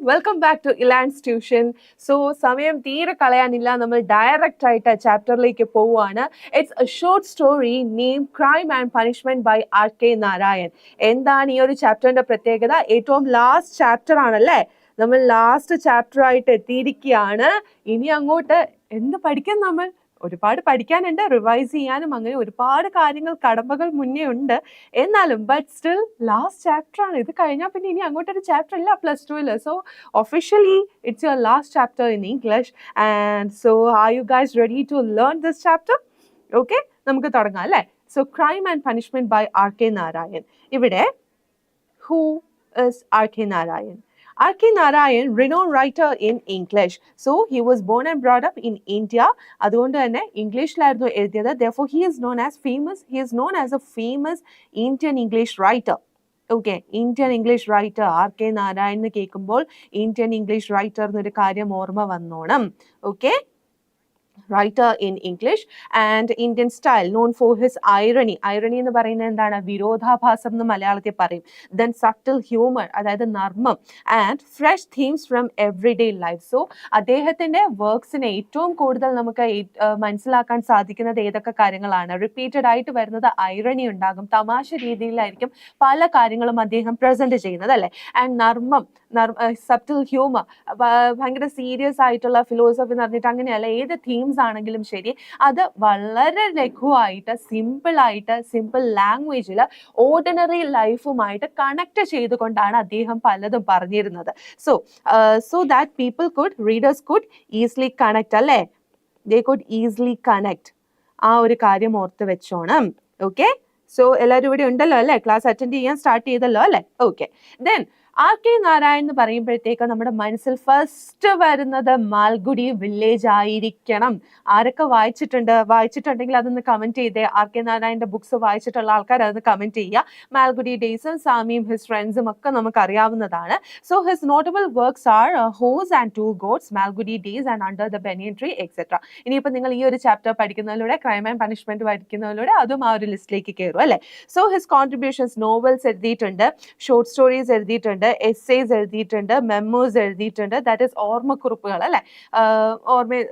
Welcome back to Elan's tuition. So സമയം തീരെ കളയാനില്ല, നമ്മൾ ഡയറക്റ്റ് ആയിട്ട് ചാപ്റ്ററിലേക്ക് പോവുകയാണ്. It's a short story name crime and punishment by R.K. Narayan. എന്താണ് ഈ ഒരു ചാപ്റ്ററിന്റെ പ്രത്യേകത? ഏറ്റവും ലാസ്റ്റ് ചാപ്റ്റർ ആണല്ലേ, നമ്മൾ ലാസ്റ്റ് ചാപ്റ്റർ ആയിട്ട് എത്തിയിരിക്കുകയാണ്. ഇനി അങ്ങോട്ട് എന്ത് പഠിക്കാൻ? നമ്മൾ ഒരുപാട് പഠിക്കാനുണ്ട്, റിവൈസ് ചെയ്യാനും അങ്ങനെ ഒരുപാട് കാര്യങ്ങൾ, കടമ്പകൾ മുന്നേ ഉണ്ട്. എന്നാലും ബട്ട് സ്റ്റിൽ ലാസ്റ്റ് ചാപ്റ്റർ ആണ്. ഇത് കഴിഞ്ഞാൽ പിന്നെ ഇനി അങ്ങോട്ടൊരു ചാപ്റ്റർ ഇല്ല +2. So officially it's your last chapter in English. And so are you guys ready to learn this chapter? Okay, നമുക്ക് തുടങ്ങാം അല്ലേ. So crime and punishment by R.K. Narayan. ഇവിടെ who is R.K. Narayan? R.K. Narayan, renowned writer in English. So he was born and brought up in India. അതുകൊണ്ട് തന്നെ ഇംഗ്ലീഷിലായിരുന്നു എഴുതിയത്. Therefore he is known as a famous Indian English writer. Okay, Indian English writer R.K. Narayan എന്ന് കേൾക്കുമ്പോൾ Indian English writer എന്നൊരു കാര്യം ഓർമ്മ വന്നോണം. Okay, writer in English and Indian style, known for his irony എന്ന് പറയുന്നത് എന്താണ്? വിരോധാഭാസം എന്ന് മലയാളത്തിൽ പറയും. Then subtle humor, അതായത് നർമ്മം, and fresh themes from everyday life. So അദ്ദേഹത്തിന്റെ വർക്ക്സിനെ ഏറ്റവും കൂടുതൽ നമുക്ക് മനസ്സിലാക്കാൻ സാധിക്കുന്നത് ഏതൊക്കെ കാര്യങ്ങളാണ്? റിപ്പീറ്റഡ് ആയിട്ട് വരുന്നത് ഐറണി ഉണ്ടാകും, തമാശ രീതിയിലായിരിക്കും പല കാര്യങ്ങളും അദ്ദേഹം പ്രസന്റ് ചെയ്യുന്നത് അല്ലെ. ആൻഡ് നർമ്മം, സബ്റ്റിൽ ഹ്യൂമർ, ഭയങ്കര സീരിയസ് ആയിട്ടുള്ള ഫിലോസഫി എന്ന് പറഞ്ഞിട്ട് അങ്ങനെയല്ല, ഏത് തീംസ് ആണെങ്കിലും ശരി അത് വളരെ ലഘുവായിട്ട് സിമ്പിൾ ലാംഗ്വേജിൽ ഓർഡിനറി ലൈഫുമായിട്ട് കണക്ട് ചെയ്തുകൊണ്ടാണ് അദ്ദേഹം പലതും പറഞ്ഞിരുന്നത്. So that readers could easily connect അല്ലേ, ദേ കുഡ് ഈസിലി കണക്ട്. ആ ഒരു കാര്യം ഓർത്ത് വെച്ചോണം. ഓക്കെ, സോ എല്ലാവരും ഇവിടെ ഉണ്ടല്ലോ അല്ലേ, ക്ലാസ് അറ്റൻഡ് ചെയ്യാൻ സ്റ്റാർട്ട് ചെയ്തല്ലോ അല്ലേ. Okay, then R.K. നാരായൺ എന്ന് പറയുമ്പോഴത്തേക്ക് നമ്മുടെ മനസ്സിൽ ഫസ്റ്റ് വരുന്നത് മാൽഗുഡി വില്ലേജ് ആയിരിക്കണം. ആരൊക്കെ വായിച്ചിട്ടുണ്ടെങ്കിൽ അതൊന്ന് കമന്റ് ചെയ്തേ. R.K. നാരായണന്റെ ബുക്സ് വായിച്ചിട്ടുള്ള ആൾക്കാർ അതൊന്ന് കമന്റ് ചെയ്യുക. മാൽഗുഡി ഡേയ്സും സാമിയും ഹിസ് ഫ്രണ്ട്സും ഒക്കെ നമുക്ക് അറിയാവുന്നതാണ്. So his notable works are hose and two gods, Malgudi days and under the banyan tree etcetera. ഇനിയിപ്പോൾ നിങ്ങൾ ഈ ഒരു ചാപ്റ്റർ പഠിക്കുന്നതിലൂടെ, ക്രൈം ആൻഡ് പണിഷ്മെന്റ് പഠിക്കുന്നതിലൂടെ അതും ആ ഒരു ലിസ്റ്റിലേക്ക് കയറും അല്ലേ. സോ ഹിസ് കോൺട്രിബ്യൂഷൻസ്, നോവൽസ് എഴുതിയിട്ടുണ്ട്, ഷോർട്ട് സ്റ്റോറീസ് എഴുതിയിട്ടുണ്ട്, എസ്സേസ് എഴുതിയിട്ടുണ്ട്, മെമ്മോസ് എഴുതിയിട്ടുണ്ട്, ദാറ്റ് ഈസ് ഓർമ്മക്കുറിപ്പുകൾ അല്ലെ.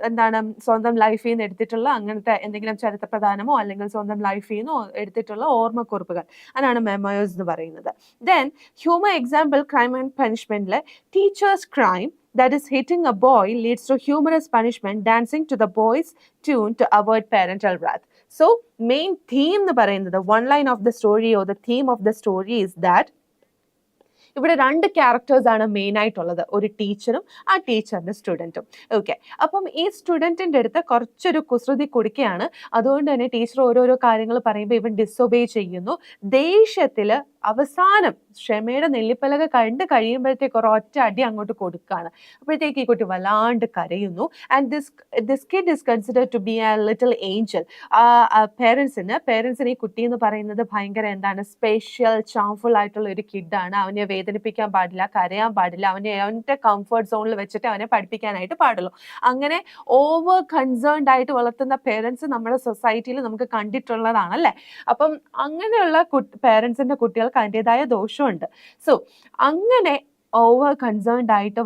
എന്താണ്, സ്വന്തം ലൈഫിൽ നിന്ന് എടുത്തിട്ടുള്ള അങ്ങനത്തെ എന്തെങ്കിലും ചരിത്ര പ്രധാനമോ അല്ലെങ്കിൽ സ്വന്തം ലൈഫിൽ നിന്നോ എടുത്തിട്ടുള്ള ഓർമ്മക്കുറിപ്പുകൾ, അതാണ് മെമ്മോസ് എന്ന് പറയുന്നത്. Then humour example crime and പണിഷ്മെന്റിലെ teachers crime, that is hitting a boy leads to humorous punishment, dancing to the boy's tune to avoid parental wrath. So main theme എന്ന് പറയുന്നത്, one line of the story or the theme of the story is that ഇവിടെ 2 characters ആണ് main ആയിട്ടുള്ളത്, ഒരു ടീച്ചറും ആ ടീച്ചറിന്റെ സ്റ്റുഡൻറ്റും. Okay, അപ്പം ഈ സ്റ്റുഡൻറ്റിൻ്റെ അടുത്ത് കുറച്ചൊരു കുസൃതി കൊടുക്കുകയാണ്. അതുകൊണ്ട് തന്നെ ടീച്ചർ ഓരോരോ കാര്യങ്ങൾ പറയുമ്പോൾ ഇവൻ ഡിസൊബേ ചെയ്യുന്നു. ദേഷ്യത്തിൽ അവസാനം ക്ഷമയുടെ നെല്ലിപ്പലക കണ്ട് കഴിയുമ്പോഴത്തേക്ക് ഒരൊറ്റ അടി അങ്ങോട്ട് കൊടുക്കുകയാണ്. അപ്പോഴത്തേക്ക് ഈ കുട്ടി വല്ലാണ്ട് കരയുന്നു. And this kid is considered to be a little angel. പേരൻസിന് ഈ കുട്ടി എന്ന് പറയുന്നത് ഭയങ്കര എന്താണ്, സ്പെഷ്യൽ ചാംഫുൾ ആയിട്ടുള്ള ഒരു കിഡാണ്. അവനെ വേദനിപ്പിക്കാൻ പാടില്ല, കരയാൻ പാടില്ല, അവൻ്റെ കംഫർട്ട് സോണിൽ വെച്ചിട്ട് അവനെ പഠിപ്പിക്കാനായിട്ട് പാടുള്ളൂ. അങ്ങനെ ഓവർ കൺസേൺഡ് ആയിട്ട് വളർത്തുന്ന പേരൻസ് നമ്മുടെ സൊസൈറ്റിയിൽ നമുക്ക് കണ്ടിട്ടുള്ളതാണല്ലേ. അപ്പം അങ്ങനെയുള്ള പേരൻസിന്റെ കുട്ടികൾക്ക് അതിൻ്റെതായ ദോഷമുണ്ട്. സോ അങ്ങനെ ഓവർ കൺസേൺഡ് ആയിട്ട്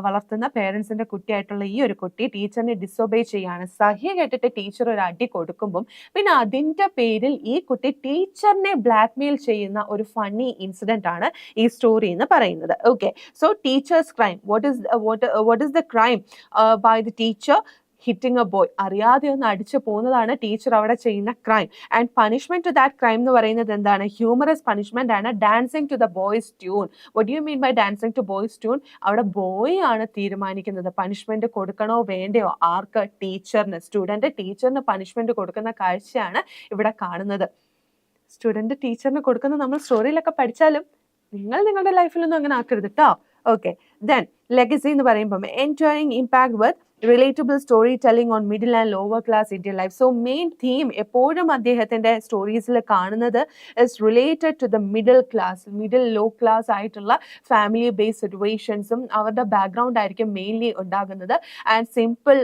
വളർത്തുന്ന പേരൻസിന്റെ കുട്ടിയായിട്ടുള്ള ഈ ഒരു കുട്ടി ടീച്ചറിനെ ഡിസൊബേ ചെയ്യാണ്. സഹ്യ കേട്ടിട്ട് ടീച്ചർ ഒരു അടി കൊടുക്കുമ്പം പിന്നെ അതിൻ്റെ പേരിൽ ഈ കുട്ടി ടീച്ചറിനെ ബ്ലാക്ക്മെയിൽ ചെയ്യുന്ന ഒരു ഫണ്ണി ഇൻസിഡന്റ് ആണ് ഈ സ്റ്റോറി എന്ന് പറയുന്നത്. Okay, so teacher's crime, what is the crime by the teacher hitting a boy? അറിയാതെ ഒന്ന് അടിച്ചു പോകുന്നതാണ് ടീച്ചർ അവിടെ ചെയ്യുന്ന crime. And punishment to that crime എന്ന് പറയുന്നത് എന്താണ്? ഹ്യൂമറസ് പണിഷ്മെന്റ് ആണ്, dancing to the boy's tune. What you mean by dancing to boy's tune? അവിടെ ബോയ് ആണ് തീരുമാനിക്കുന്നത് പണിഷ്മെന്റ് കൊടുക്കണോ വേണ്ടയോ. ആർക്ക്? ടീച്ചറിന്. സ്റ്റുഡന്റ് ടീച്ചറിന് പണിഷ്മെന്റ് കൊടുക്കുന്ന കാഴ്ചയാണ് ഇവിടെ കാണുന്നത്. സ്റ്റുഡന്റ് ടീച്ചറിന് കൊടുക്കുന്ന നമ്മൾ സ്റ്റോറിയിലൊക്കെ പഠിച്ചാലും നിങ്ങൾ നിങ്ങളുടെ ലൈഫിലൊന്നും അങ്ങനെ ആക്കരുത് കേട്ടോ. ഓക്കെ, ദെൻ ലെഗസി എന്ന് പറയുമ്പം enjoying impact with relatable storytelling on middle and lower class Indian life. So main theme എപ്പോഴും അദ്ദേഹത്തിന്റെ സ്റ്റോറീസിൽ കാണുന്നത് is related to the middle low class ആയിട്ടുള്ള family based situations അവരുടെ ബാക്ക്ഗ്രൗണ്ട് ആയിരിക്കും മെയിൻലി ഉണ്ടാകുന്നത് ആൻഡ് സിമ്പിൾ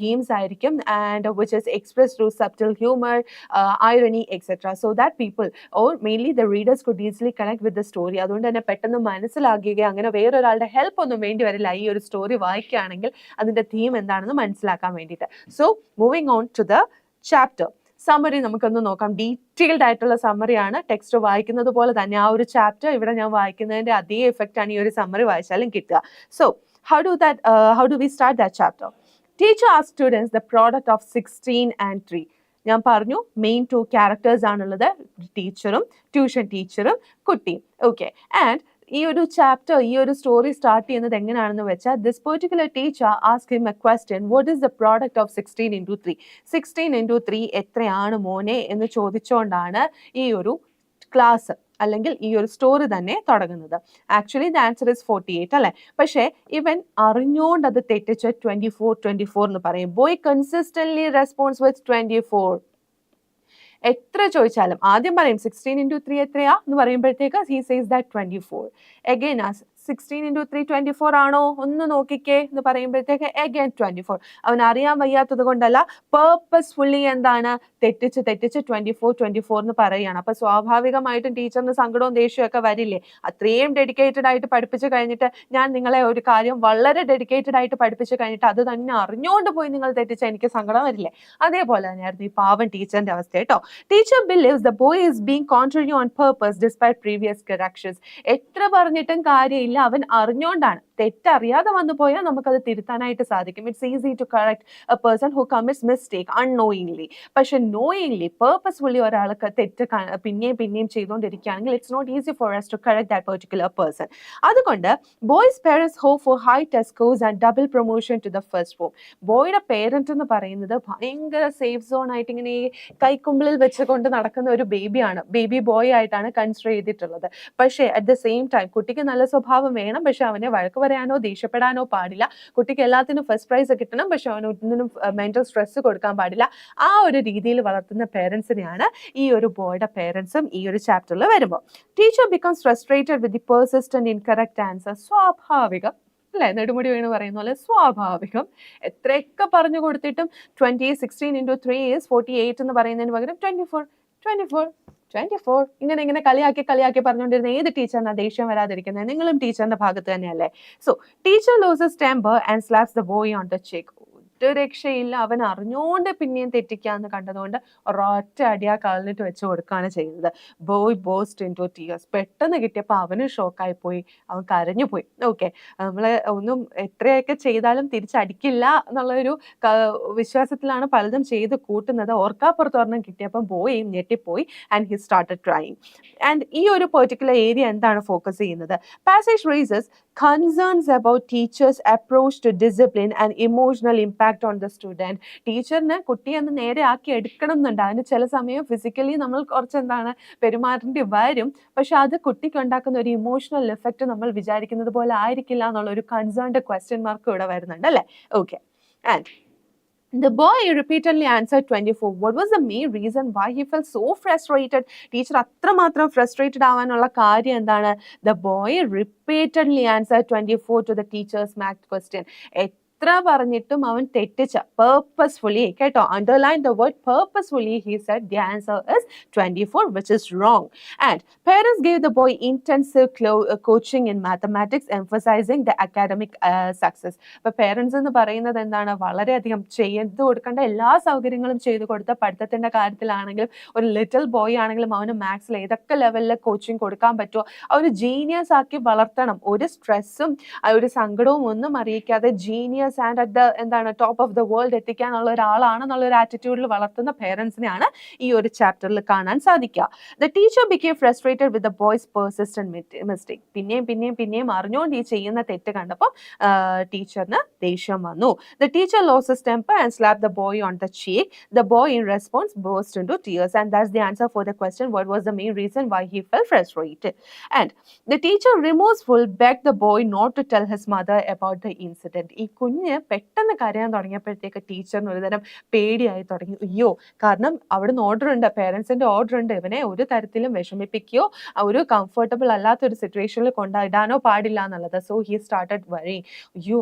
തീംസ് ആയിരിക്കും and which is expressed through subtle humor, irony, etc. So that people or mainly the readers could easily connect with the story. അതുകൊണ്ട് തന്നെ പെട്ടെന്ന് മനസ്സിലാക്കുകയും അങ്ങനെ വേറൊരാളുടെ ഹെൽപ്പ് ഒന്നും വേണ്ടി വരില്ല ഈ ഒരു സ്റ്റോറി വായിക്കുകയാണെങ്കിൽ അതിന്റെ തീം എന്താണെന്ന് മനസ്സിലാക്കാൻ വേണ്ടിയിട്ട്. So moving on to the chapter summary നമുക്കൊന്ന് നോക്കാം. ഡീറ്റെയിൽഡ് ആയിട്ടുള്ള സമ്മറിയാണ്. ടെക്സ്റ്റ് വായിക്കുന്നത് പോലെ തന്നെ ആ ഒരു ചാപ്റ്റർ ഇവിടെ ഞാൻ വായിക്കുന്നതിന്റെ അതേ എഫക്റ്റ് ആണ് ഈ ഒരു സമ്മറി വായിച്ചാലും കിട്ടുക. So how do we start that chapter? Teacher asks students the product of 16 and 3. ഞാൻ പറഞ്ഞു മെയിൻ 2 ക്യാരക്ടേഴ്സ് ആണുള്ളത്, ടീച്ചറും ട്യൂഷൻ ടീച്ചറും കുട്ടിയും. ഓക്കെ, ആൻഡ് ഈ ഒരു ചാപ്റ്റർ ഈ ഒരു സ്റ്റോറി സ്റ്റാർട്ട് ചെയ്യുന്നത് എങ്ങനെയാണെന്ന് വെച്ചാൽ this particular teacher ask him A question, what is the product of 16 into 3? 16 into 3 എത്രയാണ് മോനെ എന്ന് ചോദിച്ചുകൊണ്ടാണ് ഈ ഒരു ക്ലാസ് അല്ലെങ്കിൽ ഈ ഒരു സ്റ്റോറി തന്നെ തുടങ്ങുന്നത്. ആക്ച്വലി ദ ആൻസർ ഇസ് 48 അല്ലെ, പക്ഷേ ഇവൻ അറിഞ്ഞുകൊണ്ട് അത് തെറ്റിച്ച് 24 എന്ന് പറയും. ബോയ് കൺസിസ്റ്റന്റ്ലി റെസ്പോൺസ് വിത്ത് 24. എത്ര ചോദിച്ചാലും ആദ്യം പറയും 16 into 3 എത്രയാ എന്ന് പറയുമ്പോഴത്തേക്ക് he says that 24. Again as 16 into 3 24 ആണോ ഒന്ന് നോക്കിക്കേ എന്ന് പറയുമ്പോഴത്തേക്ക് again 24. അവൻ അറിയാൻ വയ്യാത്തത് കൊണ്ടല്ല, പേർപ്പസ്ഫുള്ളി എന്താണ് തെറ്റിച്ച് 24 എന്ന് പറയുകയാണ്. അപ്പൊ സ്വാഭാവികമായിട്ടും ടീച്ചറിന് സങ്കടവും ദേഷ്യവും ഒക്കെ വരില്ലേ? അത്രയും ഡെഡിക്കേറ്റഡ് ആയിട്ട് പഠിപ്പിച്ചു കഴിഞ്ഞിട്ട് ഞാൻ നിങ്ങളെ ഒരു കാര്യം വളരെ ഡെഡിക്കേറ്റഡ് ആയിട്ട് പഠിപ്പിച്ചു കഴിഞ്ഞിട്ട് അത് തന്നെ അറിഞ്ഞുകൊണ്ട് പോയി നിങ്ങൾ തെറ്റിച്ച എനിക്ക് സങ്കടം വരില്ലേ? അതേപോലെ തന്നെയായിരുന്നു ഈ പാവൻ ടീച്ചറിന്റെ അവസ്ഥ കേട്ടോ. Teacher believes the boy is being contrary on purpose despite previous corrections. എത്ര പറഞ്ഞിട്ടും കാര്യമില്ല, അവൻ അറിഞ്ഞുകൊണ്ടാണ്. തെറ്ററിയാതെ വന്നു പോയാൽ നമുക്കത് തിരുത്താനായിട്ട് സാധിക്കും. It's easy to correct a person who commits mistake unknowingly. പക്ഷെ നോയിങ്ലി പേർപ്പസ്ഫുള്ളി ഒരാൾക്ക് തെറ്റ് പിന്നെയും ചെയ്തുകൊണ്ടിരിക്കുകയാണെങ്കിൽ it's not easy for us to correct that particular person. അതുകൊണ്ട് boy's parents hope for high test scores and double promotion to the first form. ബോയുടെ parent എന്ന് പറയുന്നത് ഭയങ്കര സേഫ് സോൺ ആയിട്ട് ഇങ്ങനെ കൈക്കുമ്പിളിൽ വെച്ചുകൊണ്ട് നടക്കുന്ന ഒരു ബേബിയാണ്, ബേബി ബോയ് ആയിട്ടാണ് കൺസിഡർ ചെയ്തിട്ടുള്ളത്. പക്ഷേ അറ്റ് ദ സെയിം ടൈം കുട്ടിക്ക് നല്ല സ്വഭാവം വേണം, പക്ഷെ അവനെ വഴക്ക് പറയാനോ ദേഷ്യപ്പെടാനോ പാടില്ല. കുട്ടിക്ക് എല്ലാത്തിനും ഫസ്റ്റ് പ്രൈസ് കിട്ടണം, പക്ഷെ അവന് ഒന്നിനും മെന്റൽ സ്ട്രെസ് കൊടുക്കാൻ പാടില്ല. ആ ഒരു രീതിയിൽ വളർത്തുന്ന പേരൻസിനെയാണ് ഈ ഒരു ബോയുടെ പേരൻസും ഈ ഒരു ചാപ്റ്ററിൽ വരുമ്പോൾ. Teacher becomes frustrated with the persistent incorrect answer. സ്വാഭാവികം അല്ലെ, നെടുമുടി വീണ് പറയുന്ന പോലെ സ്വാഭാവികം. എത്രയൊക്കെ പറഞ്ഞു കൊടുത്തിട്ടും 16 into 3 is 48 എന്ന് പറയുന്നതിന് പകരം 24 ഇങ്ങനെ കളിയാക്കി പറഞ്ഞുകൊണ്ടിരുന്ന ഏത് ടീച്ചറിനാ ദേഷ്യം വരാതിരിക്കുന്നത്? നിങ്ങളും ടീച്ചറിന്റെ ഭാഗത്ത് തന്നെയല്ലേ? So teacher loses temper and slaps the boy on the cheek. ഒരു രക്ഷയില്ല, അവൻ അറിഞ്ഞുകൊണ്ട് പിന്നെയും തെറ്റിക്കാന്ന് കണ്ടതുകൊണ്ട് ഒരൊറ്റ അടിയാ കളഞ്ഞിട്ട് വെച്ച് കൊടുക്കുകയാണ് ചെയ്യുന്നത്. Boy burst into tears. പെട്ടെന്ന് കിട്ടിയപ്പോൾ അവന് ഷോക്കായി പോയി, അവൻ കരഞ്ഞു പോയി. ഓക്കെ, നമ്മള് ഒന്നും എത്രയൊക്കെ ചെയ്താലും തിരിച്ചടിക്കില്ല എന്നുള്ളൊരു വിശ്വാസത്തിലാണ് പലതും ചെയ്ത് കൂട്ടുന്നത്. ഓർക്കാപ്പുറത്ത് ഒരെണ്ണം കിട്ടിയപ്പോൾ ബോയും ഞെട്ടിപ്പോയി and he started crying. And ഈ ഒരു പെർട്ടിക്കുലർ ഏരിയ എന്താണ് ഫോക്കസ് ചെയ്യുന്നത്? Passage races concerns about teachers' approach to discipline and emotional impact on the student. ടീച്ചറിന് കുട്ടിയെ ഒന്ന് നേരെ ആക്കി എടുക്കണം എന്നുണ്ട്. അതിന് ചില സമയം ഫിസിക്കലി നമ്മൾ കുറച്ച് എന്താണ് പെരുമാറേണ്ടി വരും, പക്ഷെ അത് കുട്ടിക്ക് ഉണ്ടാക്കുന്ന ഒരു ഇമോഷണൽ എഫക്റ്റ് നമ്മൾ വിചാരിക്കുന്നത് പോലെ ആയിരിക്കില്ല എന്നുള്ള ഒരു കൺസേൺഡ് ക്വസ്റ്റ്യൻ മാർക്ക് ഇവിടെ വരുന്നുണ്ട് അല്ലേ? Okay, and the boy repeatedly answered 24. What was the main reason why he felt so frustrated? Teacher അത്രമാത്രം frustrated ആവാനുള്ള കാര്യം എന്താണ്? The boy repeatedly answered 24 to the teacher's math question. എത്ര പറഞ്ഞിട്ടും അവൻ തെറ്റിച്ച പേർപ്പസ്ഫുള്ളി കേട്ടോ, underline the word purposefully, he said the answer is 24, which is wrong. And parents gave the boy intensive coaching in mathematics, emphasizing the academic success. അപ്പോൾ parents എന്ന് പറയുന്നത് എന്താണ്? വളരെയധികം ചെയ്തു കൊടുക്കേണ്ട എല്ലാ സൗകര്യങ്ങളും ചെയ്തു കൊടുത്ത പഠിത്തത്തിന്റെ കാര്യത്തിലാണെങ്കിലും ഒരു ലിറ്റിൽ ബോയ് ആണെങ്കിലും അവന് മാത്സിൽ ഏതൊക്കെ ലെവലിൽ കോച്ചിങ് കൊടുക്കാൻ പറ്റുമോ ആ ഒരു ജീനിയസ് ആക്കി വളർത്തണം. ഒരു സ്ട്രെസ്സും ഒരു സങ്കടവും ഒന്നും അറിയിക്കാതെ ജീനിയസ് ആൻഡ് അറ്റ് ദ എന്താണ് ടോപ്പ് ഓഫ് ദ വേൾഡ് എത്തിക്കാനുള്ള ഒരാളാണെന്നുള്ള ഒരു ആറ്റിറ്റ്യൂഡിൽ വളർത്തുന്ന പേരൻസിനെയാണ് ഈ ഒരു ചാപ്റ്ററിൽ കാണാൻ സാധിക്കുക. The teacher became frustrated with the boys persistent mistake. പിന്നെയും അറിഞ്ഞുകൊണ്ട് ഈ ചെയ്യുന്ന തെറ്റ് കണ്ടപ്പോൾ ടീച്ചറിന് ദേഷ്യം വന്നു. The teacher losses temper and slap the boy on the cheek. The boy in response burst into tears, and that's the answer for the question, what was the main reason why he felt frustrated? And the teacher remorseful begged the boy not to tell his mother about the incident. ഈ കുഞ്ഞു കുഞ്ഞ് പെട്ടെന്ന് കരയാൻ തുടങ്ങിയപ്പോഴത്തേക്ക് ടീച്ചറിന് ഒരുതരം പേടിയായി തുടങ്ങി. അയ്യോ, കാരണം അവിടുന്ന് ഓർഡർ ഉണ്ട്, പേരൻസിന്റെ ഓർഡർ ഉണ്ട്, ഇവനെ ഒരു തരത്തിലും വിഷമിപ്പിക്കുകയോ ഒരു കംഫർട്ടബിൾ അല്ലാത്ത ഒരു സിറ്റുവേഷനിൽ കൊണ്ടിടാനോ പാടില്ല എന്നുള്ളത്. So he started worry. അയ്യോ,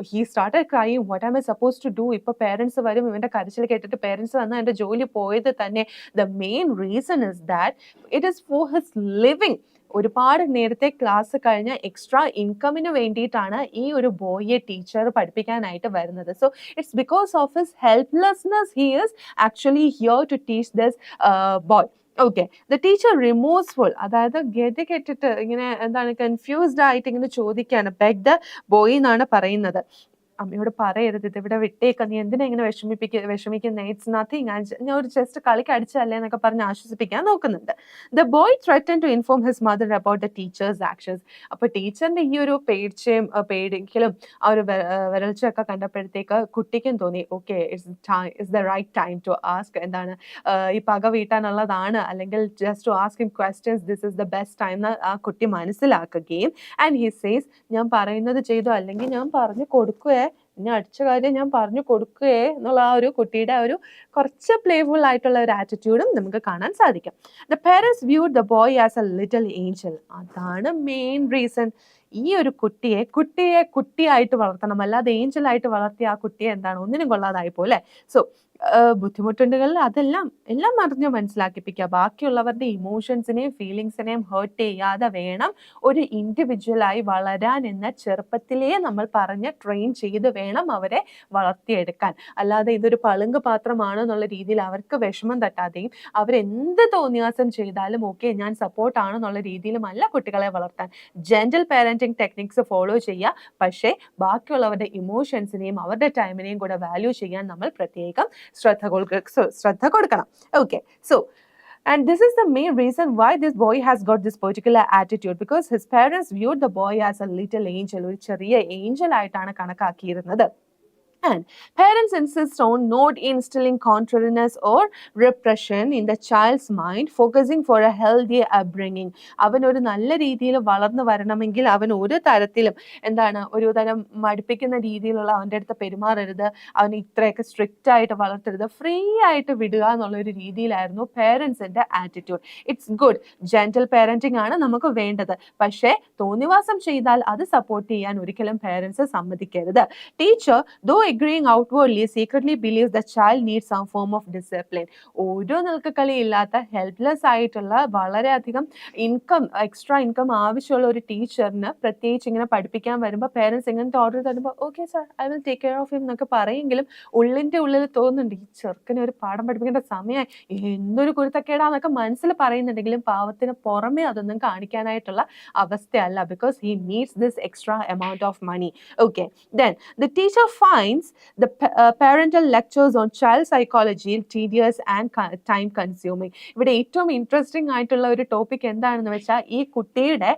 he started crying, what am I supposed to do? ഇപ്പൊ പേരൻസ് വരും, ഇവന്റെ കരച്ചിൽ കേട്ടിട്ട് പേരൻസ് വന്നാൽ എന്റെ ജോലി പോയത് തന്നെ. The main reason is that it is for his living. ഒരുപാട് നേരത്തെ ക്ലാസ് കഴിഞ്ഞ എക്സ്ട്രാ ഇൻകമിന് വേണ്ടിയിട്ടാണ് ഈ ഒരു ബോയിയെ ടീച്ചർ പഠിപ്പിക്കാനായിട്ട് വരുന്നത്. So it's because of his helplessness he is actually here to teach this boy. Okay, the teacher remorseful, അതായത് ഗതി കെട്ടിട്ട് ഇങ്ങനെ എന്താണ് കൺഫ്യൂസ്ഡ് ആയിട്ട് ഇങ്ങനെ ചോദിക്കുകയാണ്. ബെഗ് ദ ബോയ് എന്നാണ് പറയുന്നത്. അമ്മയോട് പറയരുത്, ഇത് ഇവിടെ വിട്ടേക്ക, നീ എന്തിനാ ഇങ്ങനെ വിഷമിക്കുന്നേ, ഇറ്റ്സ് നത്തിങ്, ഞാൻ ഒരു ജസ്റ്റ് കളിക്ക് അടിച്ചല്ലേ എന്നൊക്കെ പറഞ്ഞ് ആശ്വസിപ്പിക്കാൻ നോക്കുന്നുണ്ട്. The boy threaten to inform his mother about the teacher's actions. അപ്പൊ ടീച്ചറിന്റെ ഈ ഒരു പേടിക്കലും ആ ഒരു വരൾച്ചയൊക്കെ കണ്ടപ്പോഴത്തേക്ക് കുട്ടിക്കും തോന്നി, okay, it's the right time to ask, എന്താണ് ഈ പക വീട്ടാനുള്ളതാണ്, അല്ലെങ്കിൽ just to ask him questions, this is the best time എന്ന് ആ കുട്ടി മനസ്സിലാക്കുകയും ആൻഡ് ഹി സേസ്, ഞാൻ പറയുന്നത് ചെയ്തോ, അല്ലെങ്കിൽ ഞാൻ പറഞ്ഞു കൊടുക്കുകയെ, ഇനി അടിച്ച കാര്യം ഞാൻ പറഞ്ഞു കൊടുക്കുകയെ എന്നുള്ള ആ ഒരു കുട്ടിയുടെ ഒരു കുറച്ച് പ്ലേഫുൾ ആയിട്ടുള്ള ഒരു ആറ്റിറ്റ്യൂഡും നമുക്ക് കാണാൻ സാധിക്കും. The parents viewed the boy as A little Angel. അതാണ് മെയിൻ റീസൺ. ഈ ഒരു കുട്ടിയെ കുട്ടിയായിട്ട് വളർത്തണം, അല്ലാതെ ഏഞ്ചലായിട്ട് വളർത്തിയ ആ കുട്ടിയെ എന്താണ് ഒന്നിനും കൊള്ളാതായി പോലെ. സോ ബുദ്ധിമുട്ടുണ്ടെങ്കിൽ എല്ലാം അറിഞ്ഞ് മനസ്സിലാക്കിപ്പിക്കുക. ബാക്കിയുള്ളവരുടെ ഇമോഷൻസിനെയും ഫീലിങ്സിനെയും ഹേർട്ട് ചെയ്യാതെ വേണം ഒരു ഇൻഡിവിജ്വലായി വളരാൻ എന്ന ചെറുപ്പത്തിലേ നമ്മൾ പറഞ്ഞ് ട്രെയിൻ ചെയ്ത് വേണം അവരെ വളർത്തിയെടുക്കാൻ. അല്ലാതെ ഇതൊരു പളുങ്ക് പാത്രമാണെന്നുള്ള രീതിയിൽ അവർക്ക് വിഷമം തട്ടാതെയും അവരെന്ത് തോന്നിയാസം ചെയ്താലും ഓക്കെ ഞാൻ സപ്പോർട്ടാണെന്നുള്ള രീതിയിലുമല്ല കുട്ടികളെ വളർത്താൻ. ജെന്റൽ പാരന്റിങ് ടെക്നിക്സ് ഫോളോ ചെയ്യുക, പക്ഷേ ബാക്കിയുള്ളവരുടെ ഇമോഷൻസിനെയും അവരുടെ ടൈമിനെയും കൂടെ വാല്യൂ ചെയ്യാൻ നമ്മൾ പ്രത്യേകം ശ്രദ്ധ കൊടുക്കണം. Okay, so and this is the main reason why this boy has got this particular attitude, because his parents viewed the boy as a little angel, ഒരു ചെറിയ ഏഞ്ചൽ ആയിട്ടാണ് കണക്കാക്കിയിരുന്നത്. And parents insist on not instilling contrariness or repression in the child's mind, focusing for a healthy upbringing. അവൻ ഒരു നല്ല രീതിയിൽ വളർന്നു വരണമെങ്കിൽ അവൻ ഒരു തരത്തിലും എന്താണ് ഒരു തരം മടുപ്പിക്കുന്ന രീതിയിലുള്ള അവൻ്റെ അടുത്ത് പെരുമാറരുത്, അവൻ ഇത്രയൊക്കെ സ്ട്രിക്റ്റ് ആയിട്ട് വളർത്തരുത്, ഫ്രീ ആയിട്ട് വിടുക എന്നുള്ള ഒരു രീതിയിലായിരുന്നു പേരൻസിന്റെ attitude. It's good, gentle parenting ആണ് നമുക്ക് വേണ്ടത്, പക്ഷേ തോന്നിവാസം ചെയ്താൽ അത് സപ്പോർട്ട് ചെയ്യാൻ ഒരിക്കലും parents സമ്മതിക്കരുത്. Teacher though agreeing outwardly secretly believes the child needs some form of discipline. ഓരോ നിൽക്കക്കളി ഇല്ലാത്ത ഹെൽപ്ലെസ് ആയിട്ടുള്ള വളരെയധികം എക്സ്ട്രാ ഇൻകം ആവശ്യമുള്ള ഒരു ടീച്ചറിന് പ്രത്യേകിച്ച് ഇങ്ങനെ പഠിപ്പിക്കാൻ വരുമ്പോൾ പേരൻസ് ഇങ്ങനത്തെ ഓർഡർ തരുമ്പോൾ okay sir I will take care of him എന്നൊക്കെ പറയെങ്കിലും ഉള്ളിൻ്റെ ഉള്ളിൽ തോന്നുന്നുണ്ട് ഈ ചെറുക്കനെ ഒരു പാഠം പഠിപ്പിക്കേണ്ട സമയമായി, എന്തൊരു കുരുത്തക്കേടാന്നൊക്കെ മനസ്സിൽ പറയുന്നുണ്ടെങ്കിലും പാവത്തിന് പുറമെ അതൊന്നും കാണിക്കാനായിട്ടുള്ള അവസ്ഥയല്ല, because he needs this extra amount of money. Okay, then the teacher finds the parental lectures on child psychology tedious and time consuming. ഇവിടെ ഏറ്റവും ഇൻട്രസ്റ്റിംഗ് ആയിട്ടുള്ള ഒരു ടോപ്പിക് എന്താണെന്ന് വെച്ചാൽ ഈ കുട്ടിയുടെ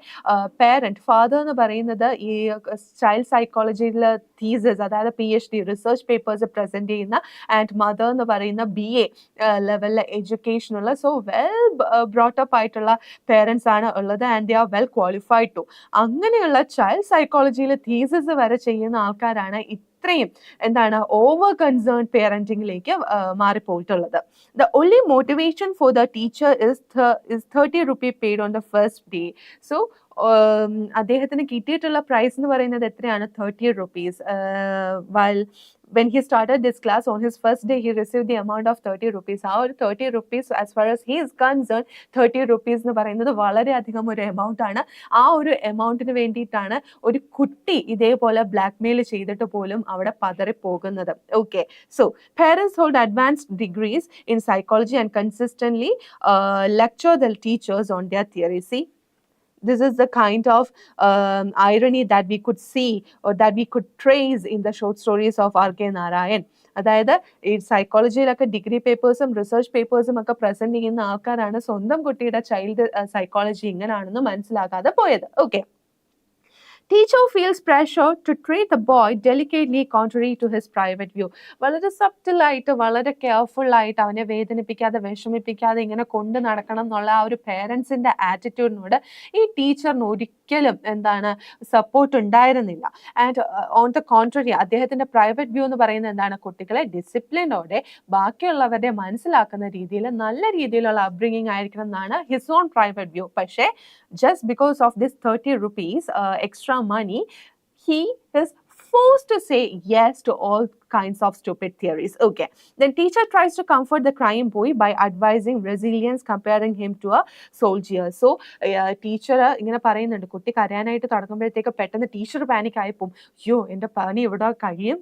പേരന്റ് ഫാദർ എന്ന് പറയുന്നത് ഈ ചൈൽഡ് സൈക്കോളജിയിലെ തീസസ്, അതായത് PhD റിസർച്ച് പേപ്പേഴ്സ് പ്രസന്റ് ചെയ്യുന്ന, ആൻഡ് മദർ എന്ന് പറയുന്ന BA ലെവലിലെ എഡ്യൂക്കേഷനുള്ള സോ വെൽ ബ്രോട്ടപ്പ് ആയിട്ടുള്ള പേരൻസ് ആണ് ഉള്ളത്, and they are well qualified too. അങ്ങനെയുള്ള ചൈൽഡ് സൈക്കോളജിയിൽ തീസസ് വരെ ചെയ്യുന്ന ആൾക്കാരാണ് ഇത്രയും എന്താണ് ഓവർ കൺസേൺ പേരന്റിംഗിലേക്ക് മാറിപ്പോയിട്ടുള്ളത്. The only motivation for the teacher is 30 rupee paid on the first day. So അദ്ദേഹത്തിന് കിട്ടിയിട്ടുള്ള പ്രൈസ് എന്ന് പറയുന്നത് എത്രയാണ്? 30 rupees. While when he started this class on his first day he received the amount of 30 rupees. ആ ഒരു 30 rupees as far as he is concerned 30 rupees എന്ന് പറയുന്നത് വളരെയധികം ഒരു എമൗണ്ട് ആണ്. ആ ഒരു എമൗണ്ടിന് വേണ്ടിയിട്ടാണ് ഒരു കുട്ടി ഇതേപോലെ ബ്ലാക്ക്മെയിൽ ചെയ്തിട്ട് പോലും അവിടെ പതറിപ്പോകുന്നത്. Okay, so parents hold advanced degrees in psychology and consistently lecture the teachers on their theory. See, this is the kind of irony that we could see or that we could trace in the short stories of R.K. Narayan. അതായത് ഈ സൈക്കോളജിയിലൊക്കെ degree പേപ്പേഴ്സും research പേപ്പേഴ്സും ഒക്കെ present ചെയ്യുന്ന ആൾക്കാരാണ് സ്വന്തം കുട്ടിയുടെ child psychology ഇങ്ങനെയാണെന്ന് മനസ്സിലാക്കാതെ പോയത്. Okay, teacher feels pressure to treat the boy delicately contrary to his private view. വളരെ സബ്റ്റിൽ ആയിട്ട് വളരെ കെയർഫുൾ ആയിട്ട് അവനെ വേദനിപ്പിക്കാതെ വിഷമിപ്പിക്കാതെ ഇങ്ങനെ കൊണ്ട് നടക്കണം എന്നുള്ള ആ ഒരു പേരൻസിന്റെ ആറ്റിറ്റ്യൂഡിനോട് ഈ ടീച്ചറിന് ഒരിക്കലും എന്താണ് സപ്പോർട്ട് ഉണ്ടായിരുന്നില്ല. ആൻഡ് ഓൺ ദ കോൺട്രറി അദ്ദേഹത്തിന്റെ പ്രൈവറ്റ് വ്യൂ എന്ന് പറയുന്നത് എന്താണ്, കുട്ടികളെ ഡിസിപ്ലിനോടെ ബാക്കിയുള്ളവരെ മനസ്സിലാക്കുന്ന രീതിയിൽ നല്ല രീതിയിലുള്ള അപ്ബ്രിങ്ങിങ് ആയിരിക്കണം എന്നാണ് ഹിസ് ഓൺ പ്രൈവറ്റ് വ്യൂ. പക്ഷേ just because of this 30 rupees extra money, he is forced to say yes to all kinds of stupid theories. Okay. Then teacher tries to comfort the crying boy by advising resilience, comparing him to a soldier. So teacher ഇങ്ങനെ പറയുന്നുണ്ട്, കുട്ടി കരയാനായിട്ട് തുടങ്ങുമ്പോഴത്തേക്ക് പെട്ടെന്ന് teacher panic ആയി പോകും. അയ്യോ എൻ്റെ പണി ഇവിടെ കഴിയും,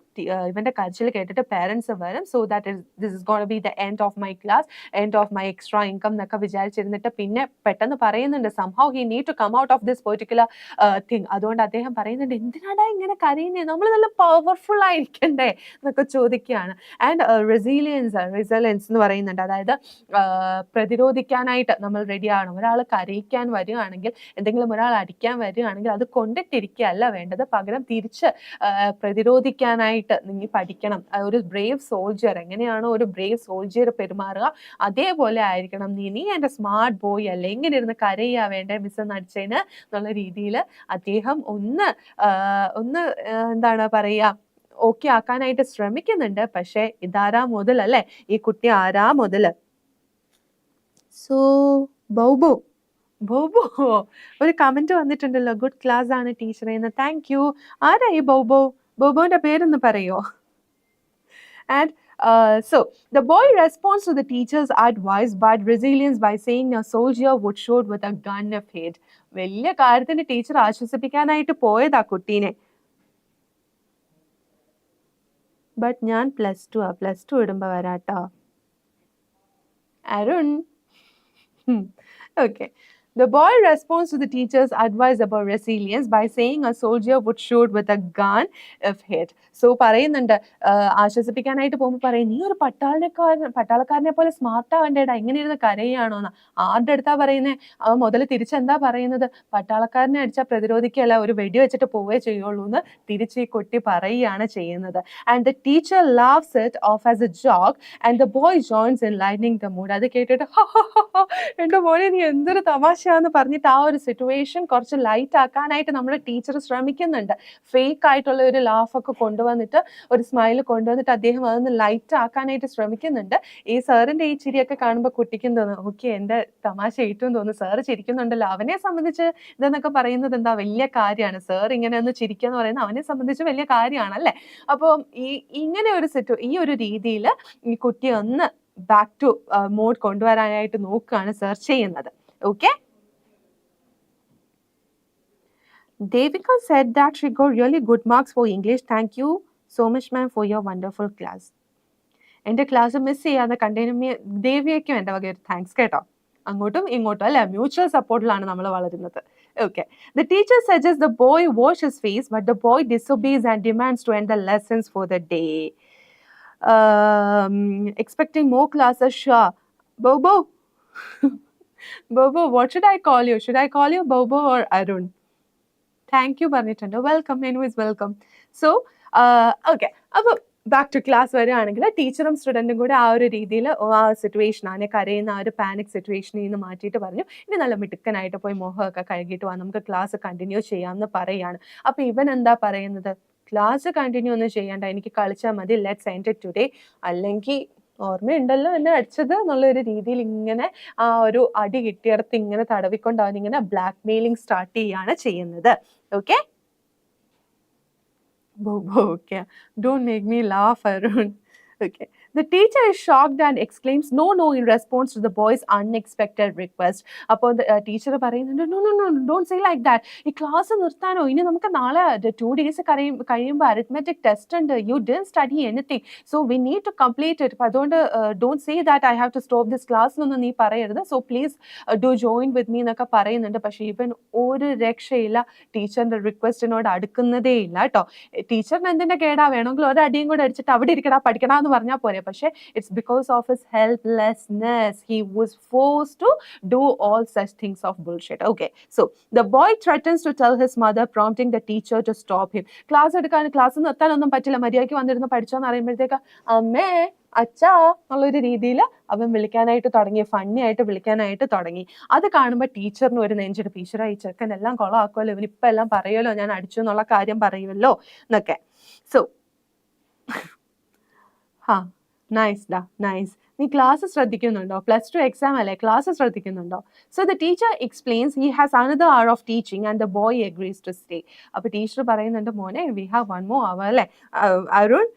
ഇവന്റെ കരച്ചിൽ കേട്ടിട്ട് പേരൻസ് വരും, so that this is gonna be the end of my class, end of my extra income എന്നൊക്കെ വിചാരിച്ചിരുന്നിട്ട് പിന്നെ പെട്ടെന്ന് പറയുന്നുണ്ട് somehow he need to come out of this particular thing. അതുകൊണ്ട് അദ്ദേഹം പറയുന്നുണ്ട്, എന്തിനാടാ ഇങ്ങനെ കരയുന്നേ, നമ്മൾ നല്ല പവർഫുൾ ആയിരിക്കണ്ടേ എന്നൊക്കെ ചോദിക്കുകയാണ്. ആൻഡ് റെസിലിയൻസ് എന്ന് പറയുന്നുണ്ട്, അതായത് പ്രതിരോധിക്കാനായിട്ട് നമ്മൾ റെഡിയാണ്. ഒരാൾ കരയിക്കാൻ വരികയാണെങ്കിൽ, എന്തെങ്കിലും ഒരാൾ അടിക്കാൻ വരികയാണെങ്കിൽ അത് കൊണ്ടിട്ടിരിക്കുകയല്ല വേണ്ടത്, പകരം തിരിച്ച് പ്രതിരോധിക്കാനായിട്ട് നിങ്ങൾ പഠിക്കണം. ഒരു ബ്രേവ് സോൾജിയർ എങ്ങനെയാണോ ഒരു ബ്രേവ് സോൾജിയർ പെരുമാറുക, അതേപോലെ ആയിരിക്കണം നീ എൻ്റെ സ്മാർട്ട് ബോയ് അല്ലേ, ഇങ്ങനെ ഇരുന്ന് കരയുക വേണ്ടേ മിസ് നടിച്ചതിന് എന്നുള്ള രീതിയിൽ അദ്ദേഹം ഒന്ന് എന്താണ് പറയുക, ഓക്കെ ആക്കാനായിട്ട് ശ്രമിക്കുന്നുണ്ട്. പക്ഷെ ഇതാരാ മുതൽ അല്ലേ, ഈ കുട്ടി ആരാ മുതൽ. സോ ബൗബോ ഒരു കമന്റ് വന്നിട്ടുണ്ടല്ലോ, ഗുഡ് ക്ലാസ് ആണ് ടീച്ചറെ എന്ന്. Thank you. ആരാ ഈ ബൗബോന്റെ പേരൊന്ന് പറയോ? And so the boy responds to the teacher's advice but resilience by saying a soldier would shoot with a gun of hate. വലിയ കാര്യത്തിന് ടീച്ചർ ആശ്വസിപ്പിക്കാനായിട്ട് പോയതാ കുട്ടീനെ. ബട്ട് ഞാൻ പ്ലസ് ടു ഇടുമ്പോ വരാട്ടോ Arun. Okay. The boy responds to the teacher's advice about resilience by saying a soldier would shoot with a gun if hit. So പറയുന്നുണ്ട്, ആശ്വസിപ്പിക്കാനായിട്ട് പോകുമ്പോൾ പറയും, നീ ഒരു പട്ടാളക്കാരനെ പോലെ സ്മാർട്ട് ആവേണ്ടേടാ, ഇങ്ങനെ ഇരുന്ന് കരയാണോന്ന്. ആരുടെ അടുത്താ പറയുന്നേ? അവൻ മുതൽ തിരിച്ചെന്താ പറയുന്നത്? പട്ടാളക്കാരനെ അടിച്ചാൽ പ്രതിരോധിക്കുകയല്ല, ഒരു വെടി വെച്ചിട്ട് പോവേ ചെയ്യുള്ളൂ എന്ന് തിരിച്ച് ഈ കുട്ടി പറയുകയാണ് ചെയ്യുന്നത്. And the teacher laughs it off as a joke and the boy joins in lightening the mood. അത് കേട്ടിട്ട് എൻ്റെ മോനെ നീ എന്തൊരു തമാശയാന്ന് പറഞ്ഞിട്ട് ആ ഒരു സിറ്റുവേഷൻ കുറച്ച് ലൈറ്റ് ആക്കാനായിട്ട് നമ്മുടെ ടീച്ചർ ശ്രമിക്കുന്നുണ്ട്. ഫേക്ക് ആയിട്ടുള്ള ഒരു ലാഫൊക്കെ കൊണ്ടുവന്നിട്ട്, ഒരു സ്മൈൽ കൊണ്ടുവന്നിട്ട് അദ്ദേഹം അതൊന്ന് ലൈറ്റ് ആക്കാനായിട്ട് ശ്രമിക്കുന്നുണ്ട്. ഈ സാറിന്റെ ഈ ചിരിയൊക്കെ കാണുമ്പോൾ കുട്ടിക്കും തോന്നും, ഓക്കെ എൻ്റെ തമാശ ഏറ്റവും തോന്നുന്നു, സാറ് ചിരിക്കുന്നുണ്ടല്ലോ, അവനെ സംബന്ധിച്ച് ഇതെന്നൊക്കെ പറയുന്നത് എന്താ വലിയ കാര്യമാണ്. സാർ ഇങ്ങനെ ഒന്ന് ചിരിക്കുക എന്ന് പറയുന്നത് അവനെ സംബന്ധിച്ച് വലിയ കാര്യമാണ് അല്ലേ. അപ്പോൾ ഇങ്ങനെ ഒരു ഈ ഒരു രീതിയിൽ ഈ കുട്ടി ഒന്ന് ബാക്ക് ടു മോഡ് കൊണ്ടുവരാനായിട്ട് നോക്കുകയാണ് സർ ചെയ്യുന്നത്. Okay. Devika said that she got really good marks for English. Thank you so much, ma'am, for your wonderful class. എൻ്റെ ക്ലാസ് മിസ് ചെയ്യാതെ കണ്ടതിന് ദേവിയയ്ക്കും എൻ്റെ വക ഒരു താങ്ക്സ് കേട്ടോ. അങ്ങോട്ടും ഇങ്ങോട്ടും അല്ലെ, മ്യൂച്വൽ സപ്പോർട്ടിലാണ് നമ്മൾ വളരുന്നത്. Okay. The teacher suggests the boy wash his face, but the boy disobeys and demands to end the lessons for the day. Expecting more classes, sure. Bobo. Bobo, what should I call you? Should I call you Bobo or Arun? Thank you പറഞ്ഞിട്ടുണ്ട്. Welcome, anyways welcome. So okay, അപ്പോൾ back two class വരികയാണെങ്കിൽ ടീച്ചറും സ്റ്റുഡൻറ്റും കൂടെ ആ ഒരു രീതിയിൽ ആ situation, അതിനെ കരയുന്ന ആ ഒരു പാനിക് സിറ്റുവേഷനിൽ നിന്ന് മാറ്റിയിട്ട് പറഞ്ഞു, ഇനി നല്ല മിടുക്കനായിട്ട് പോയി മോഹമൊക്കെ കഴുകിയിട്ട് വാ, നമുക്ക് ക്ലാസ് കണ്ടിന്യൂ ചെയ്യാമെന്ന് പറയുകയാണ്. അപ്പോൾ ഇവൻ എന്താ പറയുന്നത്, ക്ലാസ് കണ്ടിന്യൂ ഒന്നും ചെയ്യണ്ട, എനിക്ക് കളിച്ചാൽ മതി, ലെറ്റ്സ് എൻഡ് ഇറ്റ് ടുഡേ, അല്ലെങ്കിൽ ഓർമ്മയുണ്ടല്ലോ എന്നെ അടിച്ചത് എന്നുള്ളൊരു രീതിയിൽ ഇങ്ങനെ ആ ഒരു അടി കിട്ടിയിടത്ത് ഇങ്ങനെ തടവിക്കൊണ്ട് അവനിങ്ങനെ ബ്ലാക്ക് മെയിലിംഗ് സ്റ്റാർട്ട് ചെയ്യാണ് ചെയ്യുന്നത്. Okay. Okay, don't make me laugh, Arun. Okay. The teacher is shocked and exclaims no in response to the boy's unexpected request. അപ്പോൾ ടീച്ചർ പറയുന്നുണ്ട്, no, don't say like that. ഈ class നിർത്താനോ, ഇനി നമുക്ക് നാളെ 2 days കഴിയുമ്പോൾ arithmetic test ഉണ്ട്, you didn't study anything, so we need to complete it. അപ്പോൾ അതുകൊണ്ട് don't say that I have to stop this class എന്നൊന്നും നീ പറയരുത്, so please do join with me എന്നൊക്കെ പറയുന്നുണ്ട്. പക്ഷേ ഇവൻ ഒരു രക്ഷയില്ല, ടീച്ചറിന്റെ റിക്വസ്റ്റിനോട് അടുക്കുന്നതേ ഇല്ല കേട്ടോ. ടീച്ചറിന് എന്തിന്റെ കേടാ, വേണമെങ്കിൽ ഒരു അടിയും കൂടെ അടിച്ചിട്ട് അവിടെ ഇരിക്കടാ പഠിക്കടാ എന്ന് പറഞ്ഞാൽ പോരെ. പക്ഷേ it's because of his helplessness he was forced to do all such things of bullshit. Okay, so the boy threatens to tell his mother, prompting the teacher to stop him. Class നിർത്താനൊന്നും പറ്റില്ല, മര്യാദയ്ക്ക് വന്നിരുന്ന് പഠിച്ചോന്ന് അറിയുമ്പോഴത്തേക്ക്, അമ്മേ അച്ഛാ എന്നുള്ളൊരു രീതിയിൽ അവൻ വിളിക്കാനായിട്ട് തുടങ്ങി, ഫണ്ണി ആയിട്ട് വിളിക്കാനായിട്ട് തുടങ്ങി. അത് കാണുമ്പോൾ ടീച്ചറിന് ഒരു നെഞ്ചെടുപ്പ്, ടീച്ചറാ ഈ ചെക്കൻ എല്ലാം കൊളമാക്കുമല്ലോ, ഇവനിപ്പം എല്ലാം പറയുമല്ലോ ഞാൻ അടിച്ചു എന്നുള്ള കാര്യം പറയുമല്ലോ എന്നൊക്കെ. സോ ഹാ നൈസ് ഡാ നൈസ്, നീ ക്ലാസ് ശ്രദ്ധിക്കുന്നുണ്ടോ? +2 എക്സാം അല്ലേ, ക്ലാസ് ശ്രദ്ധിക്കുന്നുണ്ടോ? So the teacher explains he has another hour of teaching and the boy agrees to stay. അപ്പോൾ ടീച്ചർ പറയുന്നുണ്ട്, മോനെ വി ഹാവ് 1 more hour അല്ലേ അരുൺ,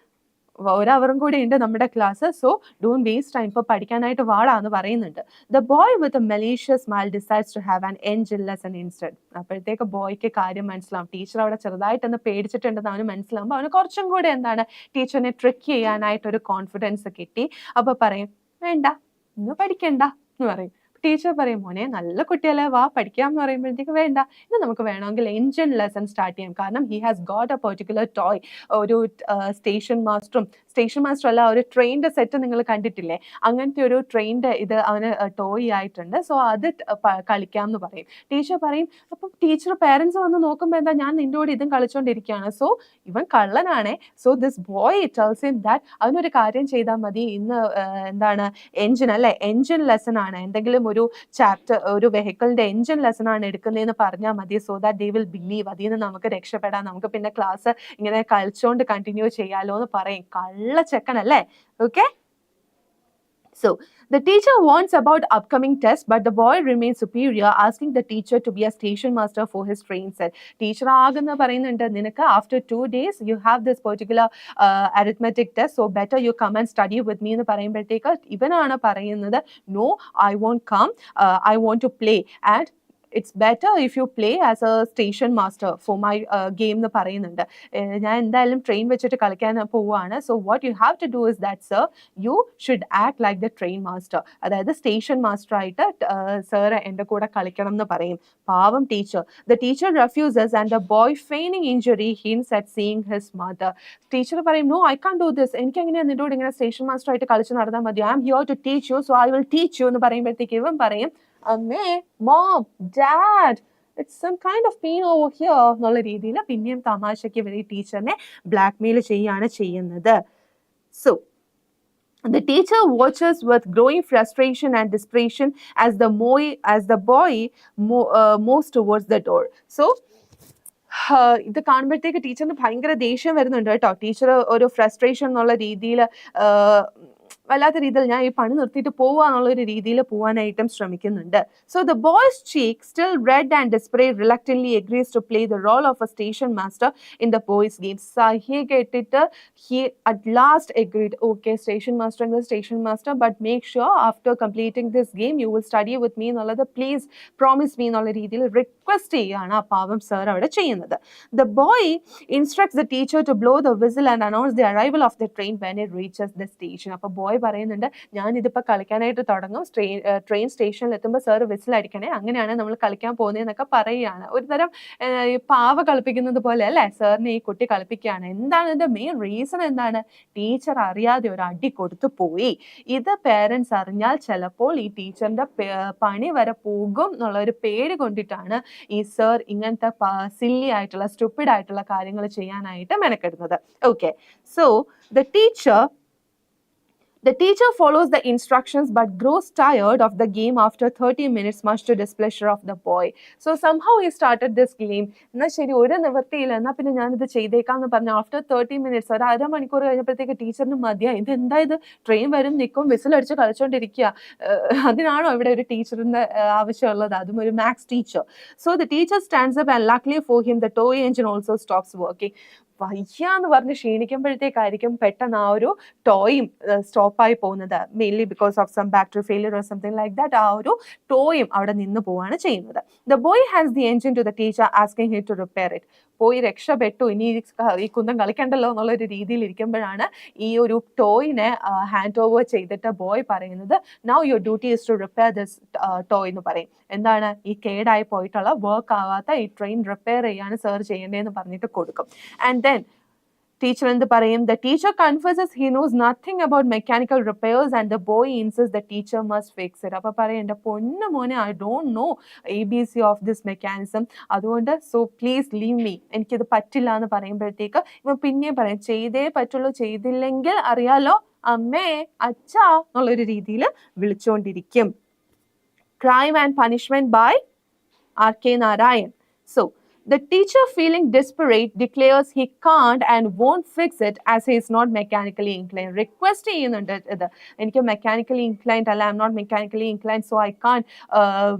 ഒരവറും കൂടി ഉണ്ട് നമ്മുടെ class, so don't waste time, ഇപ്പോൾ പഠിക്കാനായിട്ട് വാടാന്ന് പറയുന്നുണ്ട്. The boy with a malicious smile decides to have an engine lesson instead. അപ്പോഴത്തേക്ക് ബോയ്ക്ക് കാര്യം മനസ്സിലാവും, ടീച്ചർ അവിടെ ചെറുതായിട്ടൊന്ന് പേടിച്ചിട്ടുണ്ടെന്ന് അവന് മനസ്സിലാവുമ്പോൾ അവന് കുറച്ചും കൂടി എന്താണ് ടീച്ചറിനെ ട്രിക്ക് ചെയ്യാനായിട്ടൊരു കോൺഫിഡൻസ് കിട്ടി. അപ്പോൾ പറയും, വേണ്ട ഇന്ന് പഠിക്കണ്ട എന്ന് പറയും. ടീച്ചർ പറയും, മോനെ നല്ല കുട്ടിയല്ലേ, വാ പഠിക്കാം എന്ന് പറയുമ്പോഴത്തേക്ക് വേണ്ട, ഇന്ന് നമുക്ക് വേണമെങ്കിൽ എൻജിൻ ലെസൺ സ്റ്റാർട്ട് ചെയ്യാം, കാരണം he has got A particular toy. ഒരു സ്റ്റേഷൻ മാസ്റ്റർ അല്ല, ഒരു ട്രെയിനിന്റെ സെറ്റ് നിങ്ങൾ കണ്ടിട്ടില്ലേ, അങ്ങനത്തെ ഒരു ട്രെയിനിന്റെ ഇത് അവന് ടോയ് ആയിട്ടുണ്ട്, സോ അത് കളിക്കാം എന്ന് പറയും. ടീച്ചർ പറയും, അപ്പം ടീച്ചർ പേരൻസ് വന്ന് നോക്കുമ്പോൾ എന്താ, ഞാൻ നിന്റെ കൂടെ ഇതും കളിച്ചുകൊണ്ടിരിക്കുകയാണ്. സോ ഇവൻ കള്ളനാണേ. So this boy tells him that അവനൊരു കാര്യം ചെയ്താൽ മതി, ഇന്ന് എന്താണ് എൻജിൻ അല്ലേ, എൻജിൻ ലെസൺ ആണ്, എന്തെങ്കിലും ഒരു ചാപ്റ്റർ, ഒരു വെഹിക്കിളിന്റെ എൻജിൻ ലെസൺ ആണ് എടുക്കുന്നതെന്ന് പറഞ്ഞാൽ മതി, so that they will believe, അതിൽ നിന്ന് നമുക്ക് രക്ഷപ്പെടാം, നമുക്ക് പിന്നെ ക്ലാസ് ഇങ്ങനെ കളിച്ചോണ്ട് കണ്ടിന്യൂ ചെയ്യാലോ എന്ന് പറയും. കള്ള ചെക്കനല്ലേ. Okay, so the teacher warns about upcoming tests, but the boy remains superior, asking the teacher to be a station master for his train set. Teacher ആകുന്ന പറയുന്നുണ്ട്, നിനക്ക് after 2 days you have this particular arithmetic test, so better you come and study with me എന്ന് പറയുമ്പോഴത്തേക്ക് ഇവനാണ് പറയുന്നത്, no I won't come, I want to play, and it's better if you play as a station master for my game എന്ന് പറയുന്നുണ്ട്. ഞാൻ എന്തായാലും train വെച്ചിട്ട് കളിക്കാൻ പോവുകയാണ്, so what you have to do is that sir, you should act like the train master, അതായത് station master ആയിട്ട് sir എൻ്റെ കൂടെ കളിക്കണം എന്ന് പറയും. പാവം teacher. The teacher refuses and the boy feigning injury hints at seeing his mother. Teacher പറയും, no I can do this, എനിക്ക് എങ്ങനെയാണ് നിന്റെ കൂടെ ഇങ്ങനെ സ്റ്റേഷൻ മാസ്റ്റർ ആയിട്ട് കളിച്ച് നടന്നാൽ മതി, I am here to teach you, so I will teach you എന്ന് പറയുമ്പോഴത്തേക്ക് ഇവൻ പറയും, അമ്മേ, mom, dad, it's some kind of pain over here എന്നുള്ള രീതിയിൽ പിന്നെയും തമാശയ്ക്ക് ഇവർ ഈ ടീച്ചറിനെ ബ്ലാക്ക്മെയിൽ ചെയ്യാണ് ചെയ്യുന്നത്. So the teacher watches with growing frustration and desperation as the boy moves towards the door. So ഇത് കാണുമ്പോഴത്തേക്ക് ടീച്ചറിന് ഭയങ്കര ദേഷ്യം വരുന്നുണ്ട് കേട്ടോ. ടീച്ചർ ഒരു ഫ്രസ്ട്രേഷൻ എന്നുള്ള രീതിയിൽ വല്ലാത്ത രീതിയിൽ ഞാൻ ഈ പണി നിർത്തിയിട്ട് പോവാന്നുള്ളൊരു രീതിയിൽ പോവാനായിട്ടും ശ്രമിക്കുന്നുണ്ട്. So the boy's cheek still red and desperate reluctantly agrees to play the role of a station master in the boy's game. സഹി കേട്ടിട്ട് he at last agreed, okay station master but make sure after completing this game you will study with me എന്നുള്ളത് please promise me എന്നുള്ള രീതിയിൽ request ചെയ്യാണ് ആ പാവം sir അവിടെ ചെയ്യുന്നത്. The boy instructs the teacher to blow the whistle and announce the arrival of the train when it reaches the station. അപ്പോൾ boy പറയുന്നുണ്ട്, ഞാൻ ഇതിപ്പോൾ കളിക്കാനായിട്ട് തുടങ്ങും, ട്രെയിൻ സ്റ്റേഷനിൽ എത്തുമ്പോൾ സാർ വിസിലടിക്കണേ, അങ്ങനെയാണ് നമ്മൾ കളിക്കാൻ പോകുന്നതെന്നൊക്കെ പറയുകയാണ്. ഒരു തരം പാവ കളിപ്പിക്കുന്നത് പോലെ അല്ലേ സാറിനെ ഈ കുട്ടി കളിപ്പിക്കുകയാണ്. എന്താണ് ഇതിന്റെ മെയിൻ റീസൺ എന്താണ്? ടീച്ചർ അറിയാതെ ഒരു അടി കൊടുത്തു പോയി. ഇത് പേരൻസ് അറിഞ്ഞാൽ ചിലപ്പോൾ ഈ ടീച്ചറിന്റെ പണി വരെ പോകും എന്നുള്ള ഒരു പേടി കൊണ്ടിട്ടാണ് ഈ സർ ഇങ്ങനത്തെ സില്ലി ആയിട്ടുള്ള സ്റ്റുപ്പിഡ് ആയിട്ടുള്ള കാര്യങ്ങൾ ചെയ്യാനായിട്ട് മെനക്കെടുന്നത്. Okay, so the teacher follows the instructions but grows tired of the game after 30 minutes, much to displeasure of the boy. So somehow he started this game. എന്നാൽ ശരി, ഒരു നിവൃത്തിയില്ല, എന്നാൽ പിന്നെ ഞാനിത് ചെയ്തേക്കാന്ന് പറഞ്ഞു. ആഫ്റ്റർ 30 minutes, ഒരു അരമണിക്കൂർ കഴിഞ്ഞപ്പോഴത്തേക്ക് ടീച്ചറിന് മതിയായി. ഇത് എന്താ ഇത്, ട്രെയിൻ വരും നിൽക്കും വിസിലടിച്ച് കളിച്ചോണ്ടിരിക്കുക, അതിനാണോ ഇവിടെ ഒരു ടീച്ചറിന്റെ ആവശ്യമുള്ളത്, അതും ഒരു maths teacher. So the teacher stands up and luckily for him the toy engine also stops working. വയ്യാന്ന് പറഞ്ഞ് ക്ഷീണിക്കുമ്പോഴത്തേക്കായിരിക്കും പെട്ടെന്ന് ആ ഒരു ടോയും സ്റ്റോപ്പായി പോകുന്നത്, mainly because of some battery failure or something like that. ആ ഒരു ടോയും അവിടെ നിന്ന് പോവാണ് ചെയ്യുന്നത്. The boy has the engine to the teacher asking him to repair it. പോയി രക്ഷപ്പെട്ടു, ഇനി ഈ കുന്തം കളിക്കണ്ടല്ലോ എന്നുള്ളൊരു രീതിയിൽ ഇരിക്കുമ്പോഴാണ് ഈ ഒരു ടോയിനെ ഹാൻഡ് ഓവർ ചെയ്തിട്ട് ബോയ് പറയുന്നത്, now your duty is to repair this toy എന്ന് പറയും. എന്താണ്, ഈ കേടായി പോയിട്ടുള്ള വർക്ക് ആവാത്ത ഈ ട്രെയിൻ റിപ്പയർ ചെയ്യാണ് സാർ ചെയ്യേണ്ടതെന്ന് പറഞ്ഞിട്ട് കൊടുക്കും. ആൻഡ് then teacher എന്ത് പറയും, the teacher confesses he knows nothing about mechanical repairs and the boy insists the teacher must fix it. അപ്പോൾ പറയും, എൻ്റെ പൊന്നു മോനെ, I don't know ABC of this mechanism, അതുകൊണ്ട് so please leave me, എനിക്കിത് പറ്റില്ല എന്ന് പറയുമ്പോഴത്തേക്ക് ഇവൻ പിന്നെയും പറയും, ചെയ്തേ പറ്റുള്ളൂ, ചെയ്തില്ലെങ്കിൽ അറിയാലോ അമ്മേ അച്ഛ എന്നുള്ളൊരു രീതിയിൽ വിളിച്ചുകൊണ്ടിരിക്കും. Crime and Punishment by R.K. Narayan. So, the teacher, feeling desperate, declares he can't and won't fix it as he is not mechanically inclined. Request ചെയ്യുന്നുണ്ട് ഇത്, എനിക്ക് മെക്കാനിക്കലി ഇൻക്ലൈൻഡ് അല്ല, I'm not mechanically inclined, so I can't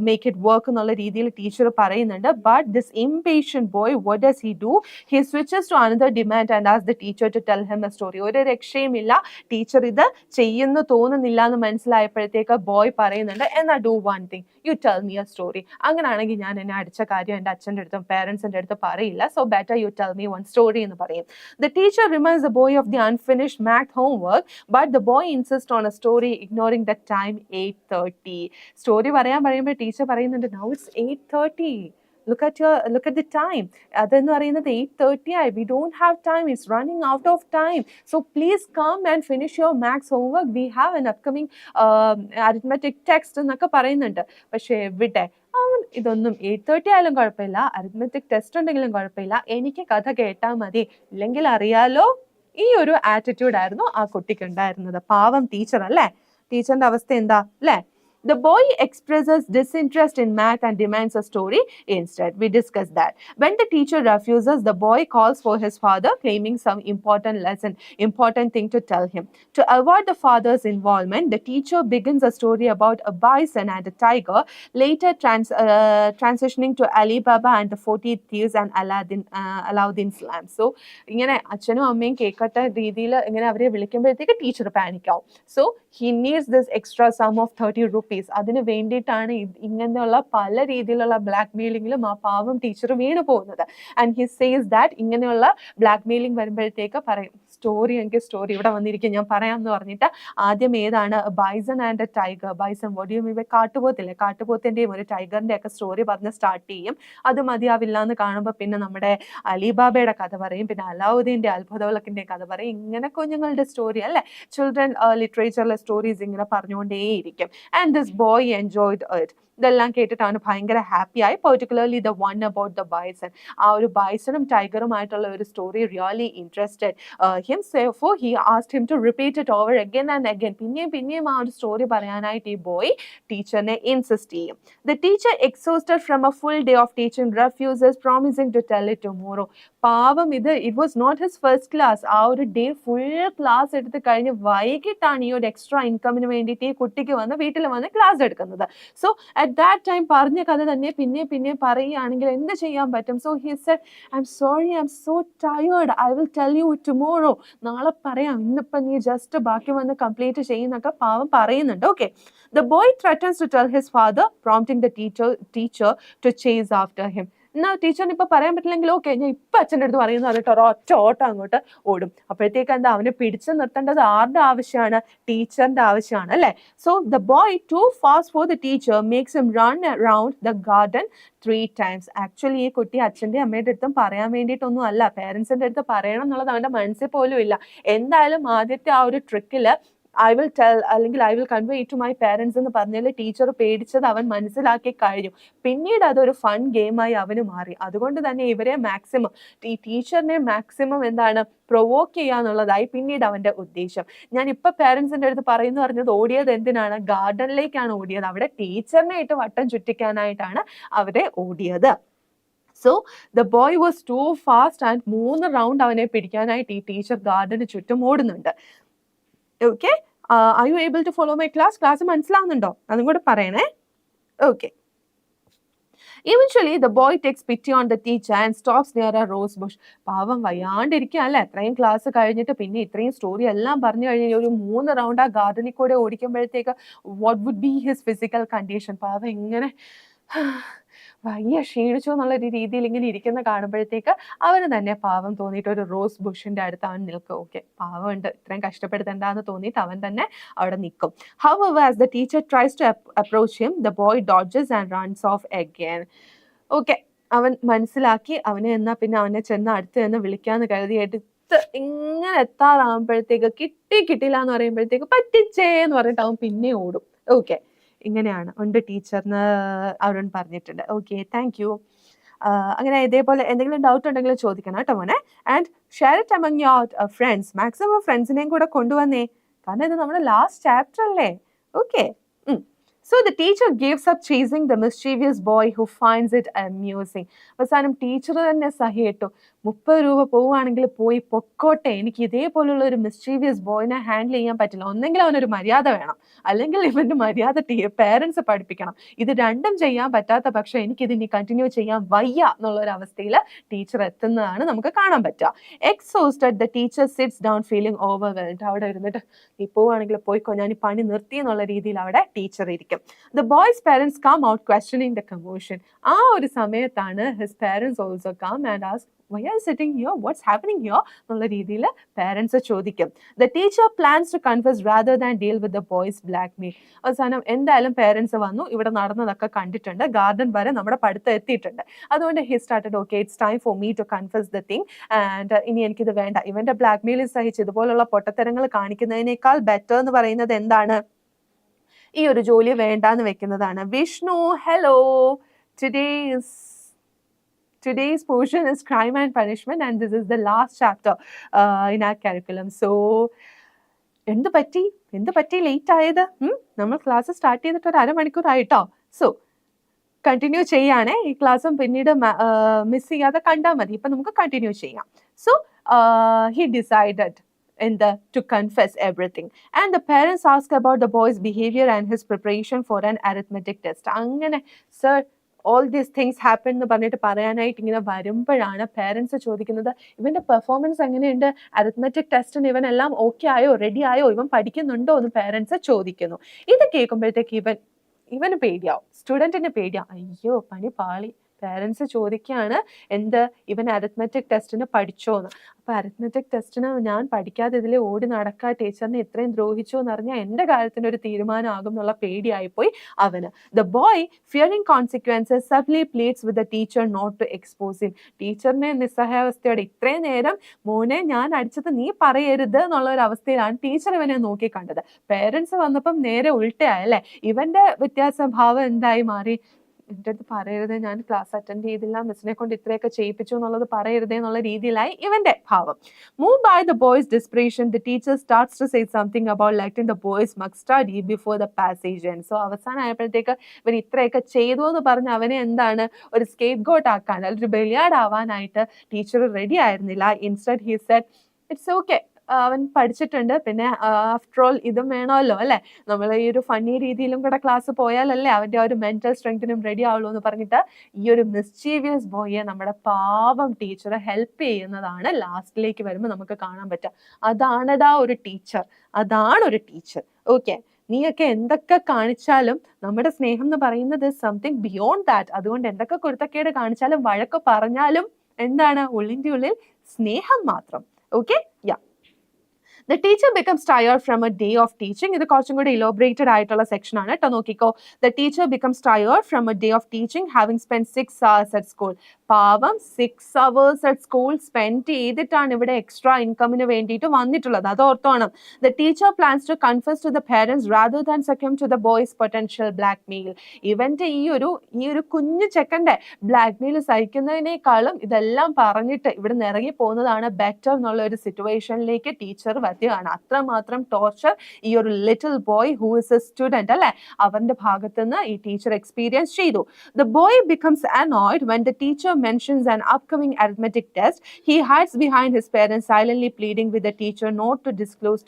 make it work എന്നുള്ള രീതിയിൽ teacher പറയുന്നുണ്ട്. But this impatient boy, what does he do? He switches to another demand and ask the teacher to tell him a story. ഒരു രക്ഷയുമില്ല, teacher ഇത് ചെയ്യുന്നു തോന്നുന്നില്ല എന്ന് മനസ്സിലായപ്പോഴത്തേക്ക് boy പറയുന്നുണ്ട്, എന്നാ do one thing, you tell me A story. അങ്ങനെയാണെങ്കിൽ ഞാൻ എന്നെ അടിച്ച കാര്യം എൻ്റെ അച്ഛൻ്റെ അടുത്തും പേരൻസിൻ്റെ അടുത്ത് പറയില്ല, so better you tell me one story എന്ന് പറയും. The teacher reminds the boy of the unfinished math homework, but the boy insist on A story, ignoring the time 8:30. Story പറയാൻ പറയുമ്പോൾ ടീച്ചർ പറയുന്നുണ്ട്, now it's 8:30. Look at the time. അതെന്ന് പറയുന്നത് 8:30 ആയി. We don't have time. It's running out of time. So please come and finish your maths homework. We have an upcoming arithmetic text എന്നൊക്കെ പറയുന്നുണ്ട്. പക്ഷേ എവിടെ ഇതൊന്നും 8:30 ആയാലും കുഴപ്പമില്ല, അരിത്മെറ്റിക് ടെസ്റ്റ് ഉണ്ടെങ്കിലും കുഴപ്പമില്ല, എനിക്ക് കഥ കേട്ടാൽ മതി, ഇല്ലെങ്കിൽ അറിയാലോ. ഈ ഒരു ആറ്റിറ്റ്യൂഡ് ആയിരുന്നു ആ കുട്ടിക്ക് ഉണ്ടായിരുന്നത്. പാവം ടീച്ചർ അല്ലേ, ടീച്ചറിന്റെ അവസ്ഥ എന്താ അല്ലേ? The boy expresses disinterest in math and demands a story instead. We discussed that. When the teacher refuses, the boy calls for his father, claiming some important thing to tell him. To avoid the father's involvement, the teacher begins a story about a bison and a tiger, later transitioning to Ali Baba and the 40 thieves and Aladdin's lamp. So, ഇങ്ങനെ അച്ഛനും അമ്മയും കേൾക്കട്ട രീതിയിൽ ഇങ്ങനെ അവരെ വിളിക്കുമ്പോഴത്തേക്ക് teacher പാനിക്കാവും. So, he needs this extra sum of 30 rupees. അതിന് വേണ്ടിയിട്ടാണ് ഇങ്ങനെയുള്ള പല രീതിയിലുള്ള ബ്ലാക്ക് മെയിലിങ്ങിലും ആ പാവം ടീച്ചർ വീണ് പോകുന്നത്. ആൻഡ് ഹി സേസ് ദാറ്റ് ഇങ്ങനെയുള്ള ബ്ലാക്ക് മെയിലിംഗ് വരുമ്പോഴത്തേക്ക് പറയും, സ്റ്റോറി, എനിക്ക് സ്റ്റോറി ഇവിടെ വന്നിരിക്കും, ഞാൻ പറയാമെന്ന് പറഞ്ഞിട്ട് ആദ്യം ഏതാണ് ബൈസൺ ആൻഡ് ടൈഗർ. ബൈസൺ വടിയും ഇവ കാട്ടുപോത്തില്ലേ, കാട്ടുപോത്തിൻ്റെയും ഒരു ടൈഗറിൻ്റെ ഒക്കെ സ്റ്റോറി പറഞ്ഞ് സ്റ്റാർട്ട് ചെയ്യും. അത് മതിയാവില്ല എന്ന് കാണുമ്പോൾ പിന്നെ നമ്മുടെ അലിബാബയുടെ കഥ പറയും, പിന്നെ അലാവുദ്ദീൻ്റെ അത്ഭുതവിളക്കിൻ്റെ കഥ പറയും. ഇങ്ങനെ കുഞ്ഞുങ്ങളുടെ സ്റ്റോറി അല്ലേ, ചിൽഡ്രൻ ലിറ്ററേച്ചറിലെ സ്റ്റോറീസ് ഇങ്ങനെ പറഞ്ഞുകൊണ്ടേയിരിക്കും. And this boy enjoyed it. ഇതെല്ലാം കേട്ടിട്ട് അവന് ഭയങ്കര ഹാപ്പി ആയി. Particularly the one about the bison, ആ ഒരു ബൈസണും ടൈഗറുമായിട്ടുള്ള ഒരു story really interested him. So he asked him to repeat it over again and again. പിന്നെയും ആ ഒരു സ്റ്റോറി പറയാനായിട്ട് ഈ ബോയ് ടീച്ചറിനെ ഇൻസിസ്റ്റ് ചെയ്യും. The teacher exhausted from a full day of teaching refuses, promising to tell it tomorrow. പാവം, it was not his first class. ആ ഒരു ഡേ ഫുൾ ക്ലാസ് എടുത്ത് കഴിഞ്ഞ് വൈകിട്ടാണ് ഈ ഒരു എക്സ്ട്രാ ഇൻകമിന് വേണ്ടിയിട്ട് ഈ കുട്ടിക്ക് വന്ന് വീട്ടിൽ വന്ന് ക്ലാസ് എടുക്കുന്നത്. സോ അറ്റ് ദാറ്റ് ടൈം പറഞ്ഞ കഥ തന്നെ പിന്നെ പറയുകയാണെങ്കിൽ എന്ത് ചെയ്യാൻ പറ്റും? So he said, I am sorry, I M so tired, I will tell you tomorrow. നാളെ പറയാം, ഇന്നിപ്പം നീ ജസ്റ്റ് ബാക്കി വന്ന് കംപ്ലീറ്റ് ചെയ്യുന്നൊക്കെ പാവം പറയുന്നുണ്ട്. Okay, the boy threatens to tell his father, prompting the teacher to chase after him. എന്നാ ടീച്ചറിന് ഇപ്പൊ പറയാൻ പറ്റില്ലെങ്കിൽ ഓക്കെ, ഞാൻ ഇപ്പൊ അച്ഛൻ്റെ അടുത്ത് പറയുന്നു പറഞ്ഞിട്ട് ഒരൊറ്റ ഓട്ടം അങ്ങോട്ട് ഓടും. അപ്പോഴത്തേക്ക് എന്താ, അവനെ പിടിച്ചു നിർത്തേണ്ടത് ആരുടെ ആവശ്യമാണ്? ടീച്ചറിന്റെ ആവശ്യമാണ് അല്ലേ? So the boy too fast for the teacher makes him run around the garden 3 times. Actually ഈ കുട്ടി അച്ഛൻ്റെ അമ്മയുടെ അടുത്തും പറയാൻ വേണ്ടിയിട്ടൊന്നും അല്ല, പേരൻസിന്റെ അടുത്ത് പറയണം എന്നുള്ളത് അവന്റെ മനസ്സിൽ പോലും ഇല്ല. എന്തായാലും ആദ്യത്തെ ആ ഒരു ട്രിക്കില് ഐ വിൽ ടെൽ, അല്ലെങ്കിൽ I will convey to my parents എന്ന് പറഞ്ഞാൽ ടീച്ചർ പേടിച്ചത് അവൻ മനസ്സിലാക്കി കഴിഞ്ഞു. പിന്നീട് അതൊരു ഫൺ ഗെയിമായി അവന് മാറി. അതുകൊണ്ട് തന്നെ ഇവരെ മാക്സിമം, ഈ ടീച്ചറിനെ മാക്സിമം എന്താണ് പ്രൊവോക്ക് ചെയ്യുക എന്നുള്ളതായി പിന്നീട് അവന്റെ ഉദ്ദേശം. ഞാൻ ഇപ്പൊ പേരൻസിന്റെ അടുത്ത് പറയുന്നു പറഞ്ഞത് ഓടിയത് എന്തിനാണ്? ഗാർഡനിലേക്കാണ് ഓടിയത്. അവിടെ ടീച്ചറിനെ ഇട്ട് വട്ടം ചുറ്റിക്കാനായിട്ടാണ് അവരെ ഓടിയത്. So the boy was too fast and 3 round അവനെ പിടിക്കാനായിട്ട് ഈ ടീച്ചർ ഗാർഡന് ചുറ്റും ഓടുന്നുണ്ട്. Okay, are you able to follow my class? Class മനസ്സിലാവുന്നുണ്ടോ? അതും കൂടെ പറയണേ. Okay. Eventually, the boy takes pity on the teacher and stops near a rose bush. പാവം വയ്യാണ്ടിരിക്കുക അല്ലേ, അത്രയും ക്ലാസ് കഴിഞ്ഞിട്ട് പിന്നെ ഇത്രയും സ്റ്റോറി എല്ലാം പറഞ്ഞു കഴിഞ്ഞാൽ ഒരു 3 റൗണ്ട് ആ ഗാർഡനിൽ കൂടെ ഓടിക്കുമ്പോഴത്തേക്ക് what would be his physical condition? പാവം ഇങ്ങനെ വയ്യ, ക്ഷീണിച്ചു എന്നുള്ള രീതിയിൽ ഇങ്ങനെ ഇരിക്കുന്ന കാണുമ്പോഴത്തേക്ക് അവന് തന്നെ പാവം തോന്നിയിട്ട് ഒരു റോസ് ബുഷിന്റെ അടുത്ത് അവൻ നിൽക്കും. ഓക്കെ, പാവമുണ്ട്, ഇത്രയും കഷ്ടപ്പെടുത്തണ്ടെന്ന് തോന്നിയിട്ട് അവൻ തന്നെ അവിടെ നിൽക്കും. However, as the teacher tries to approach him, the boy dodges and runs off again. Okay, അവൻ മനസ്സിലാക്കി, അവനെ എന്നാ പിന്നെ അവനെ ചെന്ന് അടുത്ത് നിന്ന് വിളിക്കാന്ന് കരുതി എടുത്ത് ഇങ്ങനെ എത്താറാകുമ്പോഴത്തേക്ക് കിട്ടിയില്ല എന്ന് പറയുമ്പോഴത്തേക്ക് പറ്റിച്ചേ എന്ന് പറഞ്ഞിട്ട് അവൻ പിന്നെ ഓടും. ഓക്കെ, ഇങ്ങനെയാണ് ഉണ്ട് ടീച്ചറിന് അവരോട് പറഞ്ഞിട്ടുണ്ട്. Okay, thank you. അങ്ങനെ ഇതേപോലെ എന്തെങ്കിലും ഡൗട്ട് ഉണ്ടെങ്കിൽ ചോദിക്കണം കേട്ടോ മോനെ. And share it among your friends. Maximum ഫ്രണ്ട്സിനെയും കൂടെ കൊണ്ടുവന്നേ. കാരണം ഇത് നമ്മുടെ ലാസ്റ്റ് ചാപ്റ്റർ അല്ലേ. Okay. So the teacher gives up chasing the mischievous boy who finds it amusing. അവസാനം ടീച്ചർ തന്നെ സഹിയിട്ടു, 30 രൂപ പോവുകയാണെങ്കിൽ പോയി പൊക്കോട്ടെ, എനിക്ക് ഇതേപോലുള്ള ഒരു മിസ്ചീവിയസ് ബോയിനെ ഹാൻഡിൽ ചെയ്യാൻ പറ്റില്ല. ഒന്നെങ്കിൽ അവനൊരു മര്യാദ വേണം, അല്ലെങ്കിൽ ഇവന്റെ മര്യാദ പേരൻസ് പഠിപ്പിക്കണം. ഇത് രണ്ടും ചെയ്യാൻ പറ്റാത്ത പക്ഷം എനിക്കിത് ഇനി കണ്ടിന്യൂ ചെയ്യാൻ വയ്യ എന്നുള്ളൊരു അവസ്ഥയിൽ ടീച്ചർ എത്തുന്നതാണ് നമുക്ക് കാണാൻ പറ്റുക. Exhausted the teacher sits down feeling overwhelmed. അവിടെ ഇരുന്നിട്ട് നീ പോവുകയാണെങ്കിൽ പോയിക്കോ, ഞാൻ ഈ പണി നിർത്തി എന്നുള്ള രീതിയിൽ അവിടെ ടീച്ചർ ഇരിക്കും. The boy's parents come out questioning the commotion. ആ ഒരു സമയത്താണ് his parents also come and ask, why are you sitting here? What's happening here? എന്നുള്ള രീതിയിൽ parents ചോദിക്കും. The teacher plans to confess rather than deal with the boy's blackmail. അവസാനം എന്തായാലും parents വന്നു, ഇവിടെ നടന്നതൊക്കെ കണ്ടിട്ടുണ്ട്, ഗാർഡൻ വരെ നമ്മുടെ പഠിത്തം എത്തിയിട്ടുണ്ട്. അതുകൊണ്ട് he started, okay, it's time for me to confess the thing and ഇനി എനിക്കിത് വേണ്ട. ഇവന്റെ blackmail സഹിച്ച് ഇതുപോലുള്ള പൊട്ടത്തരങ്ങൾ കാണിക്കുന്നതിനേക്കാൾ ബെറ്റർ എന്ന് പറയുന്നത് എന്താണ്? ഈ ഒരു ജോലി വേണ്ടാന്ന് വെക്കുന്നതാണ്. Vishnu, hello. Today's portion is crime and punishment and this is the last chapter in our curriculum. So എന്ത് പറ്റി ലേറ്റ് ആയത്? നമ്മൾ ക്ലാസ് സ്റ്റാർട്ട് ചെയ്തിട്ട് ഒരു അരമണിക്കൂറായിട്ടോ. സോ കണ്ടിന്യൂ ചെയ്യാണേ, ഈ ക്ലാസ്സും പിന്നീട് മിസ് ചെയ്യാതെ കണ്ടാൽ മതി. ഇപ്പം നമുക്ക് കണ്ടിന്യൂ ചെയ്യാം. So he decided to confess everything and the parents ask about the boy's behavior and his preparation for an arithmetic test. അങ്ങനെ sir all these things happen എന്ന് പറഞ്ഞിട്ട് പറയാനായിട്ട് ഇങ്ങനെ വരുമ്പോഴാണ് പേരൻസ് ചോദിക്കുന്നത്, ഇവന്റെ പെർഫോമൻസ് എങ്ങനെയുണ്ട്, അരിത്മെറ്റിക് ടെസ്റ്റിന് ഇവനെല്ലാം ഓക്കെ ആയോ, റെഡി ആയോ, ഇവൻ പഠിക്കുന്നുണ്ടോ എന്ന് പേരൻസ് ചോദിക്കുന്നു. ഇത് കേൾക്കുമ്പോഴത്തേക്ക് ഇവന് പേടിയാവും, സ്റ്റുഡൻറ്റിന് പേടിയാവും, അയ്യോ പണി പാളി. പേരൻസ് ചോദിക്കുകയാണ് ഇവൻ അരിത്മെറ്റിക് ടെസ്റ്റിന് പഠിച്ചോന്ന്. അപ്പൊ അരിത്മെറ്റിക് ടെസ്റ്റിന് ഞാൻ പഠിക്കാതെ ഇതിലെ ഓടി നടക്കുക, ടീച്ചറിനെ ഇത്രയും ദ്രോഹിച്ചു എന്ന് പറഞ്ഞാൽ എൻ്റെ കാര്യത്തിന് ഒരു തീരുമാനമാകും എന്നുള്ള പേടിയായിപ്പോയി അവന്. The boy fearing consequences subtly pleads with the teacher not to expose him. ടീച്ചറിനെ നിസ്സഹായാവസ്ഥയോടെ ഇത്രയും നേരം മോനെ ഞാൻ അടിച്ചത് നീ പറയരുത് എന്നുള്ള ഒരു അവസ്ഥയിലാണ് ടീച്ചർ ഇവനെ നോക്കി കണ്ടത്. പേരൻസ് വന്നപ്പം നേരെ ഉൾട്ടയായല്ലേ, ഇവന്റെ വ്യത്യാസഭാവം എന്തായി മാറി? എൻ്റെ അടുത്ത് പറയരുത്, ഞാൻ ക്ലാസ് അറ്റൻഡ് ചെയ്തില്ല, മിസ്സിനെ കൊണ്ട് ഇത്രയൊക്കെ ചെയ്യിപ്പിച്ചു എന്നുള്ളത് പറയരുതേ എന്നുള്ള രീതിയിലായി ഇവന്റെ ഭാവം. Move by the boy's desperation the teacher starts to say something about letting the boys must study before the passage end. So അവസാനമായപ്പോഴത്തേക്ക് ഇവൻ ഇത്രയൊക്കെ ചെയ്തു എന്ന് പറഞ്ഞ് അവനെ ഒരു സ്കേപ്പ് ഗോട്ട് ആക്കാൻ, അല്ലെങ്കിൽ ബലിയാഡ് ആവാനായിട്ട് ടീച്ചർ റെഡി ആയിരുന്നില്ല. Instead he said it's okay, അവൻ പഠിച്ചിട്ടുണ്ട്, പിന്നെ ആഫ്റ്റർ ഓൾ ഇതും വേണമല്ലോ അല്ലേ, നമ്മൾ ഈ ഒരു ഫണ്ണി രീതിയിലും കൂടെ ക്ലാസ് പോയാലല്ലേ അവൻ്റെ ആ ഒരു മെന്റൽ സ്ട്രെങ്തിനും റെഡി ആവുള്ളൂ എന്ന് പറഞ്ഞിട്ട് ഈ ഒരു മിസ്ചീവിയസ് ബോയെ നമ്മുടെ പാവം ടീച്ചറെ ഹെൽപ്പ് ചെയ്യുന്നതാണ് ലാസ്റ്റിലേക്ക് വരുമ്പോൾ നമുക്ക് കാണാൻ പറ്റുക. അതാണടാ ഒരു ടീച്ചർ, അതാണൊരു ടീച്ചർ. ഓക്കെ, നീയൊക്കെ എന്തൊക്കെ കാണിച്ചാലും നമ്മുടെ സ്നേഹം എന്ന് പറയുന്നത് സംതിങ് ബിയോണ്ട് ദാറ്റ്. അതുകൊണ്ട് എന്തൊക്കെ കുരുത്തക്കേട് കാണിച്ചാലും വഴക്ക് പറഞ്ഞാലും എന്താണ്, ഉള്ളിൻ്റെ ഉള്ളിൽ സ്നേഹം മാത്രം. Okay, yeah. The teacher becomes tired from a day of teaching. ഇത് കുറച്ചും കൂടി ഇലോബറേറ്റഡ് ആയിട്ടുള്ള സെക്ഷൻ ആണ് കേട്ടോ, നോക്കിക്കോ. The teacher becomes tired from a day of teaching having spent 6 hours at school. പാവം 6 hours at school സ്പെൻഡ് ചെയ്തിട്ടാണ് ഇവിടെ എക്സ്ട്രാ ഇൻകമിന് വേണ്ടിയിട്ട് വന്നിട്ടുള്ളത്, അത് ഓർത്തോണം. The teacher plans to confess to the parents rather than succumb to the boy's potential blackmail. ഇവന്റെ ഈ ഒരു കുഞ്ഞു ചെക്കൻ്റെ ബ്ലാക്ക്മെയിൽ സഹിക്കുന്നതിനേക്കാളും ഇതെല്ലാം പറഞ്ഞിട്ട് ഇവിടെ നിന്ന് ഇറങ്ങി പോകുന്നതാണ് ബെറ്റർ എന്നുള്ള ഒരു സിറ്റുവേഷനിലേക്ക് ടീച്ചർ വരികയാണ്. അത്രമാത്രം ടോർച്ചർ ഈ ഒരു little boy who is A student അല്ലെ, അവന്റെ ഭാഗത്ത് നിന്ന് ഈ ടീച്ചർ എക്സ്പീരിയൻസ് ചെയ്തു. The boy becomes annoyed when the teacher mentions an upcoming arithmetic test. He hides behind his parents, silently pleading with the teacher not to disclose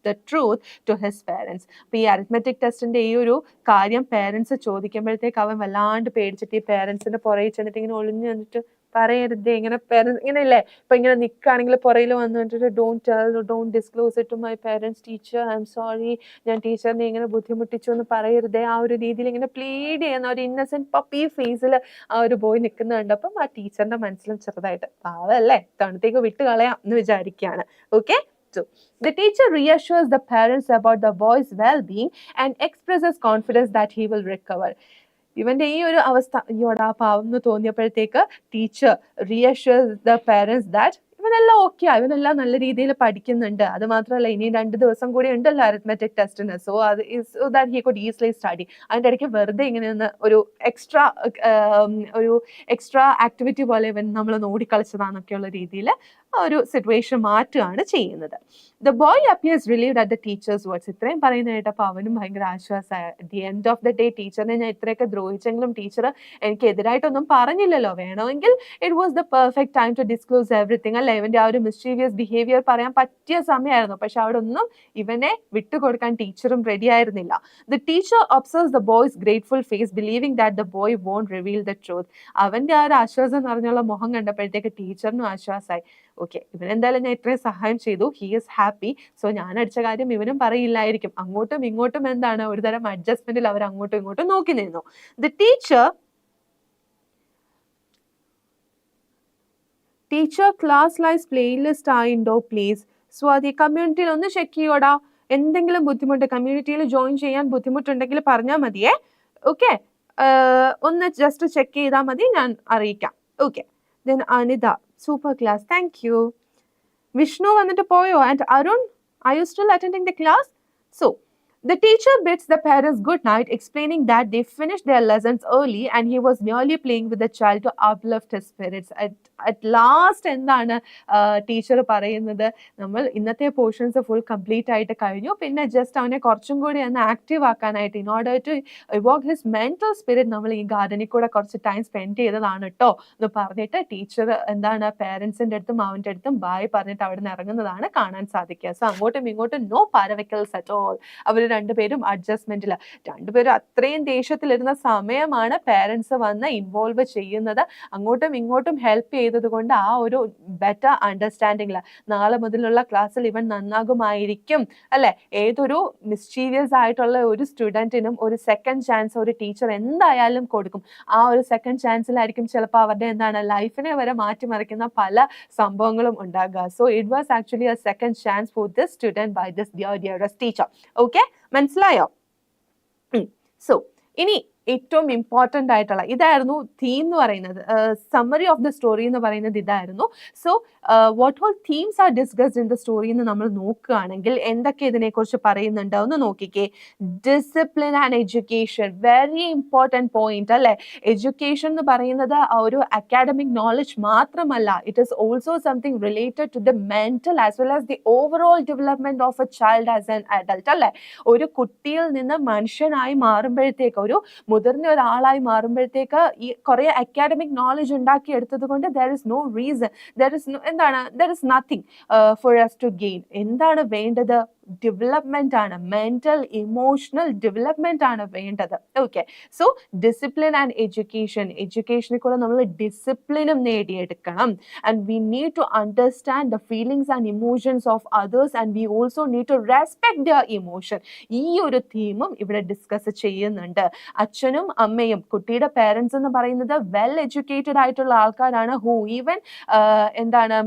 the truth to his parents. അപ്പോൾ ഈ arithmetic ടെസ്റ്റിന്റെ ഈ ഒരു കാര്യം parents ചോദിക്കുമ്പോഴത്തേക്ക് അവൻ വല്ലാണ്ട് പേടിച്ചിട്ട് ഈ പേരൻസിന്റെ പുറകെ ചെന്നിട്ട് ഇങ്ങനെ ഒളിഞ്ഞു വന്നിട്ട് പറയരുത്, ഇങ്ങനെ പേരൻസ് ഇങ്ങനെ ഇല്ലേ, ഇപ്പൊ ഇങ്ങനെ നിൽക്കുകയാണെങ്കിൽ പുറയിൽ വന്നിട്ട് don't disclose it to my parents teacher, I am sorry, ഞാൻ ടീച്ചറിനെ ഇങ്ങനെ ബുദ്ധിമുട്ടിച്ചു എന്ന് പറയരുതേ, ആ ഒരു രീതിയിൽ ഇങ്ങനെ പ്ലീഡ് ചെയ്യുന്ന ഒരു ഇന്നസെന്റ് പപ്പി ഫേസിൽ ആ ഒരു ബോയ് നിൽക്കുന്നത് കണ്ടപ്പം ആ ടീച്ചറിന്റെ മനസ്സിലും ചെറുതായിട്ട് പാവല്ലേ, തണുത്തേക്ക് വിട്ട് കളയാം എന്ന് വിചാരിക്കുകയാണ്. Okay, so the teacher reassures the parents about the boy's well-being and expresses confidence that he will recover. ഇവന്റെ ഈ ഒരു അവസ്ഥ അയ്യോടാ പാവം എന്ന് തോന്നിയപ്പോഴത്തേക്ക് teacher reassures the parents that ഇവനെല്ലാം ഓക്കെ, ഇവനെല്ലാം നല്ല രീതിയിൽ പഠിക്കുന്നുണ്ട്. അത് മാത്രമല്ല ഇനി 2 ദിവസം കൂടി ഉണ്ടല്ലോ അരിത്മെറ്റിക് ടെസ്റ്റിന്. So so that he could easily study. അതിന്റെ ഇടയ്ക്ക് വെറുതെ ഇങ്ങനെ ഒന്ന് ഒരു എക്സ്ട്രാ ആക്ടിവിറ്റി പോലെ ഇവൻ നമ്മൾ ഓടിക്കളിച്ചതാന്നൊക്കെയുള്ള രീതിയിൽ ഒരു സിറ്റുവേഷൻ മാറ്റുകയാണ് ചെയ്യുന്നത്. The boy appears relieved at the teacher's words. ഇത്രയും പറയുന്ന കേട്ടപ്പോൾ അവനും ഭയങ്കര ആശ്വാസമായി. At the end of the day ടീച്ചറിനെ ഞാൻ ഇത്രയൊക്കെ ദ്രോഹിച്ചെങ്കിലും ടീച്ചർ എനിക്ക് എതിരായിട്ടൊന്നും പറഞ്ഞില്ലല്ലോ. വേണമെങ്കിൽ it was the perfect time to disclose everything. അല്ലെ, ഇവന്റെ ആ ഒരു മിസ്റ്റീരിയസ് ബിഹേവിയർ പറയാൻ പറ്റിയ സമയമായിരുന്നു. പക്ഷെ അവിടെ ഒന്നും ഇവനെ വിട്ടുകൊടുക്കാൻ ടീച്ചറും റെഡി ആയിരുന്നില്ല. The teacher observes the boy's grateful face, believing that the boy won't reveal the truth. അവന്റെ ആ ഒരു ആശ്വാസം എന്ന് പറഞ്ഞുള്ള മുഖം കണ്ടപ്പോഴത്തേക്ക് ടീച്ചറിനും ആശ്വാസമായി. ഓക്കെ, ഇവനെന്തായാലും ഞാൻ ഇത്രയും സഹായം ചെയ്തു, ഹി ഈസ് ഹാപ്പി. സോ ഞാൻ അടിച്ച കാര്യം ഇവനും പറയില്ലായിരിക്കും. അങ്ങോട്ടും ഇങ്ങോട്ടും എന്താണ് ഒരു തരം അഡ്ജസ്റ്റ്മെന്റിൽ അവർ അങ്ങോട്ടും ഇങ്ങോട്ടും നോക്കി നിന്നു. ദ ടീച്ചർ ക്ലാസ് ലൈസ് പ്ലേലിസ്റ്റ് ആയിണ്ടോ പ്ലീസ്. സ്വാതി, കമ്മ്യൂണിറ്റിയിൽ ഒന്ന് ചെക്ക് ചെയ്യോടാ. എന്തെങ്കിലും ബുദ്ധിമുട്ട്, കമ്മ്യൂണിറ്റിയിൽ ജോയിൻ ചെയ്യാൻ ബുദ്ധിമുട്ടുണ്ടെങ്കിൽ പറഞ്ഞാൽ മതിയേ. ഓക്കെ, ഒന്ന് ജസ്റ്റ് ചെക്ക് ചെയ്താൽ മതി, ഞാൻ അറിയിക്കാം. Okay, then Anitha, super class, thank you. Vishnu വന്നിട്ട് പോയോ? And Arun, are you still attending the class? So the teacher bids the parents good night, explaining that they finished their lessons early and he was merely playing with the child to uplift his spirits. At last എന്താണ് teacher പറയുന്നത്, നമ്മൾ ഇന്നത്തെ portions full complete ആയിട്ട് കഴിഞ്ഞു, പിന്നെ just അവനെ കുറച്ചും കൂടി ഒന്ന് ആക്റ്റീവ് ആക്കാനായിട്ട്, in order to evoke his mental spirit, നമ്മൾ ഈ ഗാർഡനിൽ കൂടെ കുറച്ച് ടൈം സ്പെൻഡ് ചെയ്തതാണ് കേട്ടോ എന്ന് പറഞ്ഞിട്ട് ടീച്ചർ എന്താണ് പേരൻസിന്റെ അടുത്തും അവൻ്റെ അടുത്തും ബായ് പറഞ്ഞിട്ട് അവിടെ നിന്ന് ഇറങ്ങുന്നതാണ് കാണാൻ സാധിക്കുക. സോ അങ്ങോട്ടും ഇങ്ങോട്ടും നോ പാരവെക്കൽസ് അറ്റ് ഓൾ. അവർ രണ്ടുപേരും അഡ്ജസ്റ്റ്മെന്റില്ല. രണ്ടുപേരും അത്രയും ദേഷ്യത്തിലിരുന്ന സമയമാണ് പേരൻസ് വന്ന് ഇൻവോൾവ് ചെയ്യുന്നത്. അങ്ങോട്ടും ഇങ്ങോട്ടും ഹെൽപ്പ് ചെയ്തത് കൊണ്ട് ആ ഒരു ബെറ്റർ അണ്ടർസ്റ്റാൻഡിംഗില്ല. നാളെ മുതലുള്ള ക്ലാസ്സിൽ ഇവൻ നന്നാകുമായിരിക്കും അല്ലെ. ഏതൊരു മിസ്റ്റീരിയസ് ആയിട്ടുള്ള ഒരു സ്റ്റുഡന്റിനും ഒരു സെക്കൻഡ് ചാൻസ് ഒരു ടീച്ചർ എന്തായാലും കൊടുക്കും. ആ ഒരു സെക്കൻഡ് ചാൻസിലായിരിക്കും ചിലപ്പോൾ അവരുടെ എന്താണ് ലൈഫിനെ വരെ മാറ്റിമറിക്കുന്ന പല സംഭവങ്ങളും ഉണ്ടാകുക. So it was actually a second chance for this student by this dearest teacher. Okay, മനസ്സിലായോ? സോ ഇനി ഏറ്റവും ഇമ്പോർട്ടൻ്റ് ആയിട്ടുള്ള ഇതായിരുന്നു തീം എന്ന് പറയുന്നത്. സമ്മറി ഓഫ് ദ സ്റ്റോറി എന്ന് പറയുന്നത് ഇതായിരുന്നു. So what all themes are discussed in the story എന്ന് നമ്മൾ നോക്കുകയാണെങ്കിൽ എന്തൊക്കെ ഇതിനെക്കുറിച്ച് പറയുന്നുണ്ട് ഒന്ന് നോക്കിക്കേ. Discipline and education, very important point അല്ലേ. എഡ്യൂക്കേഷൻ എന്ന് പറയുന്നത് ഒരു അക്കാഡമിക് നോളജ് മാത്രമല്ല, it is also something related to the mental as well as the overall development of a child as an adult അല്ലേ. ഒരു കുട്ടിയിൽ നിന്ന് മനുഷ്യനായി മാറുമ്പോഴത്തേക്ക്, ഒരു മുതിർന്ന ഒരാളായി മാറുമ്പോഴത്തേക്ക് ഈ കുറെ അക്കാഡമിക് നോളജ് ഉണ്ടാക്കി എടുത്തത് കൊണ്ട് there is no reason, there is nothing for us to gain. എന്താണ് വേണ്ടത്? ഡെവലപ്മെന്റ് ആണ്, മെന്റൽ ഇമോഷണൽ ഡെവലപ്മെന്റ് ആണ് വേണ്ടത്. ഓക്കെ, സോ ഡിസിപ്ലിൻ ആൻഡ് എഡ്യൂക്കേഷനിൽ കൂടെ നമ്മൾ ഡിസിപ്ലിനും നേടിയെടുക്കണം. And we need to understand the feelings and emotions of others and we also need to respect their emotion. ഈ ഒരു തീമും ഇവിടെ ഡിസ്കസ് ചെയ്യുന്നുണ്ട്. അച്ഛനും അമ്മയും കുട്ടിയുടെ പേരൻസ് എന്ന് പറയുന്നത് വെൽ എഡ്യൂക്കേറ്റഡ് ആയിട്ടുള്ള ആൾക്കാരാണ്, ഹൂ ഈവൻ എന്താണ്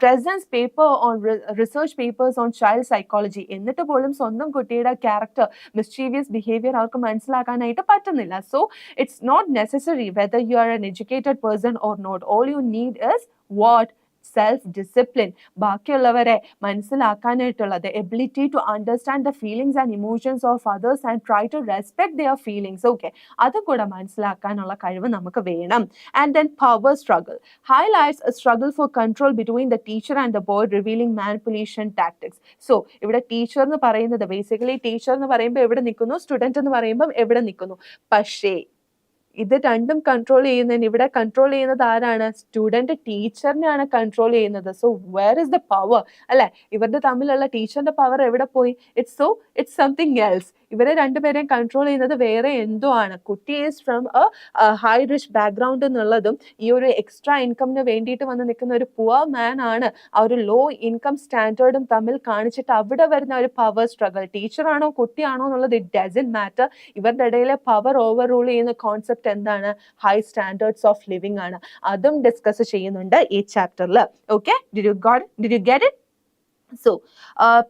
presents paper on research papers on child psychology. എന്നിട്ട് പോലും സ്വന്തം കുട്ടിയുടെ ക്യാരക്ടർ, മിസ്റ്റീരിയസ് ബിഹേവിയർ അവർക്ക് മനസ്സിലാക്കാനായിട്ട് പറ്റുന്നില്ല. So it's not necessary whether you are an educated person or not. All you need is what? Self discipline. ബാക്കിയുള്ളവരെ മനസ്സിലാക്കാനായിട്ടുള്ള the ability to understand the feelings and emotions of others and try to respect their feelings. Okay, അതും കൂടെ മനസ്സിലാക്കാനുള്ള കഴിവ് നമുക്ക് വേണം. And then power struggle highlights a struggle for control between the teacher and the boy, revealing manipulation tactics. So ഇവിടെ teacher എന്ന് പറയുന്നത് basically teacher എന്ന് പറയുമ്പോൾ എവിടെ നിൽക്കുന്നു, സ്റ്റുഡൻറ് എന്ന് പറയുമ്പോൾ എവിടെ നിൽക്കുന്നു. പക്ഷേ ഇത് രണ്ടും കൺട്രോൾ ചെയ്യുന്നതിന് ഇവിടെ കൺട്രോൾ ചെയ്യുന്നത് ആരാണ്? സ്റ്റുഡന്റ് ടീച്ചറിനെയാണ് കൺട്രോൾ ചെയ്യുന്നത്. So where is the power അല്ലെ? ഇവരുടെ തമ്മിലുള്ള ടീച്ചറിന്റെ പവർ എവിടെ പോയി? It's something else. ഇവരെ രണ്ടുപേരെയും കൺട്രോൾ ചെയ്യുന്നത് വേറെ എന്തോ ആണ്. കുട്ടി is from a high rich background എന്നുള്ളതും ഈ ഒരു എക്സ്ട്രാ ഇൻകമിന് വേണ്ടിയിട്ട് വന്ന് നിൽക്കുന്ന ഒരു പുവർ മാൻ ആണ്. ആ ഒരു ലോ ഇൻകം സ്റ്റാൻഡേർഡും തമ്മിൽ കാണിച്ചിട്ട് അവിടെ വരുന്ന ഒരു പവർ സ്ട്രഗിൾ. ടീച്ചറാണോ കുട്ടിയാണോ എന്നുള്ളത് ഇറ്റ് ഡസന്റ് മാറ്റർ. ഇവരുടെ ഇടയിലെ പവർ ഓവർ റൂൾ ചെയ്യുന്ന കോൺസെപ്റ്റ് എന്താണ്? ഹൈ സ്റ്റാൻഡേർഡ്സ് ഓഫ് ലിവിംഗ് ആണ്. അതും ഡിസ്കസ് ചെയ്യുന്നുണ്ട് ഈ ചാപ്റ്ററിൽ. Okay, did you get it? So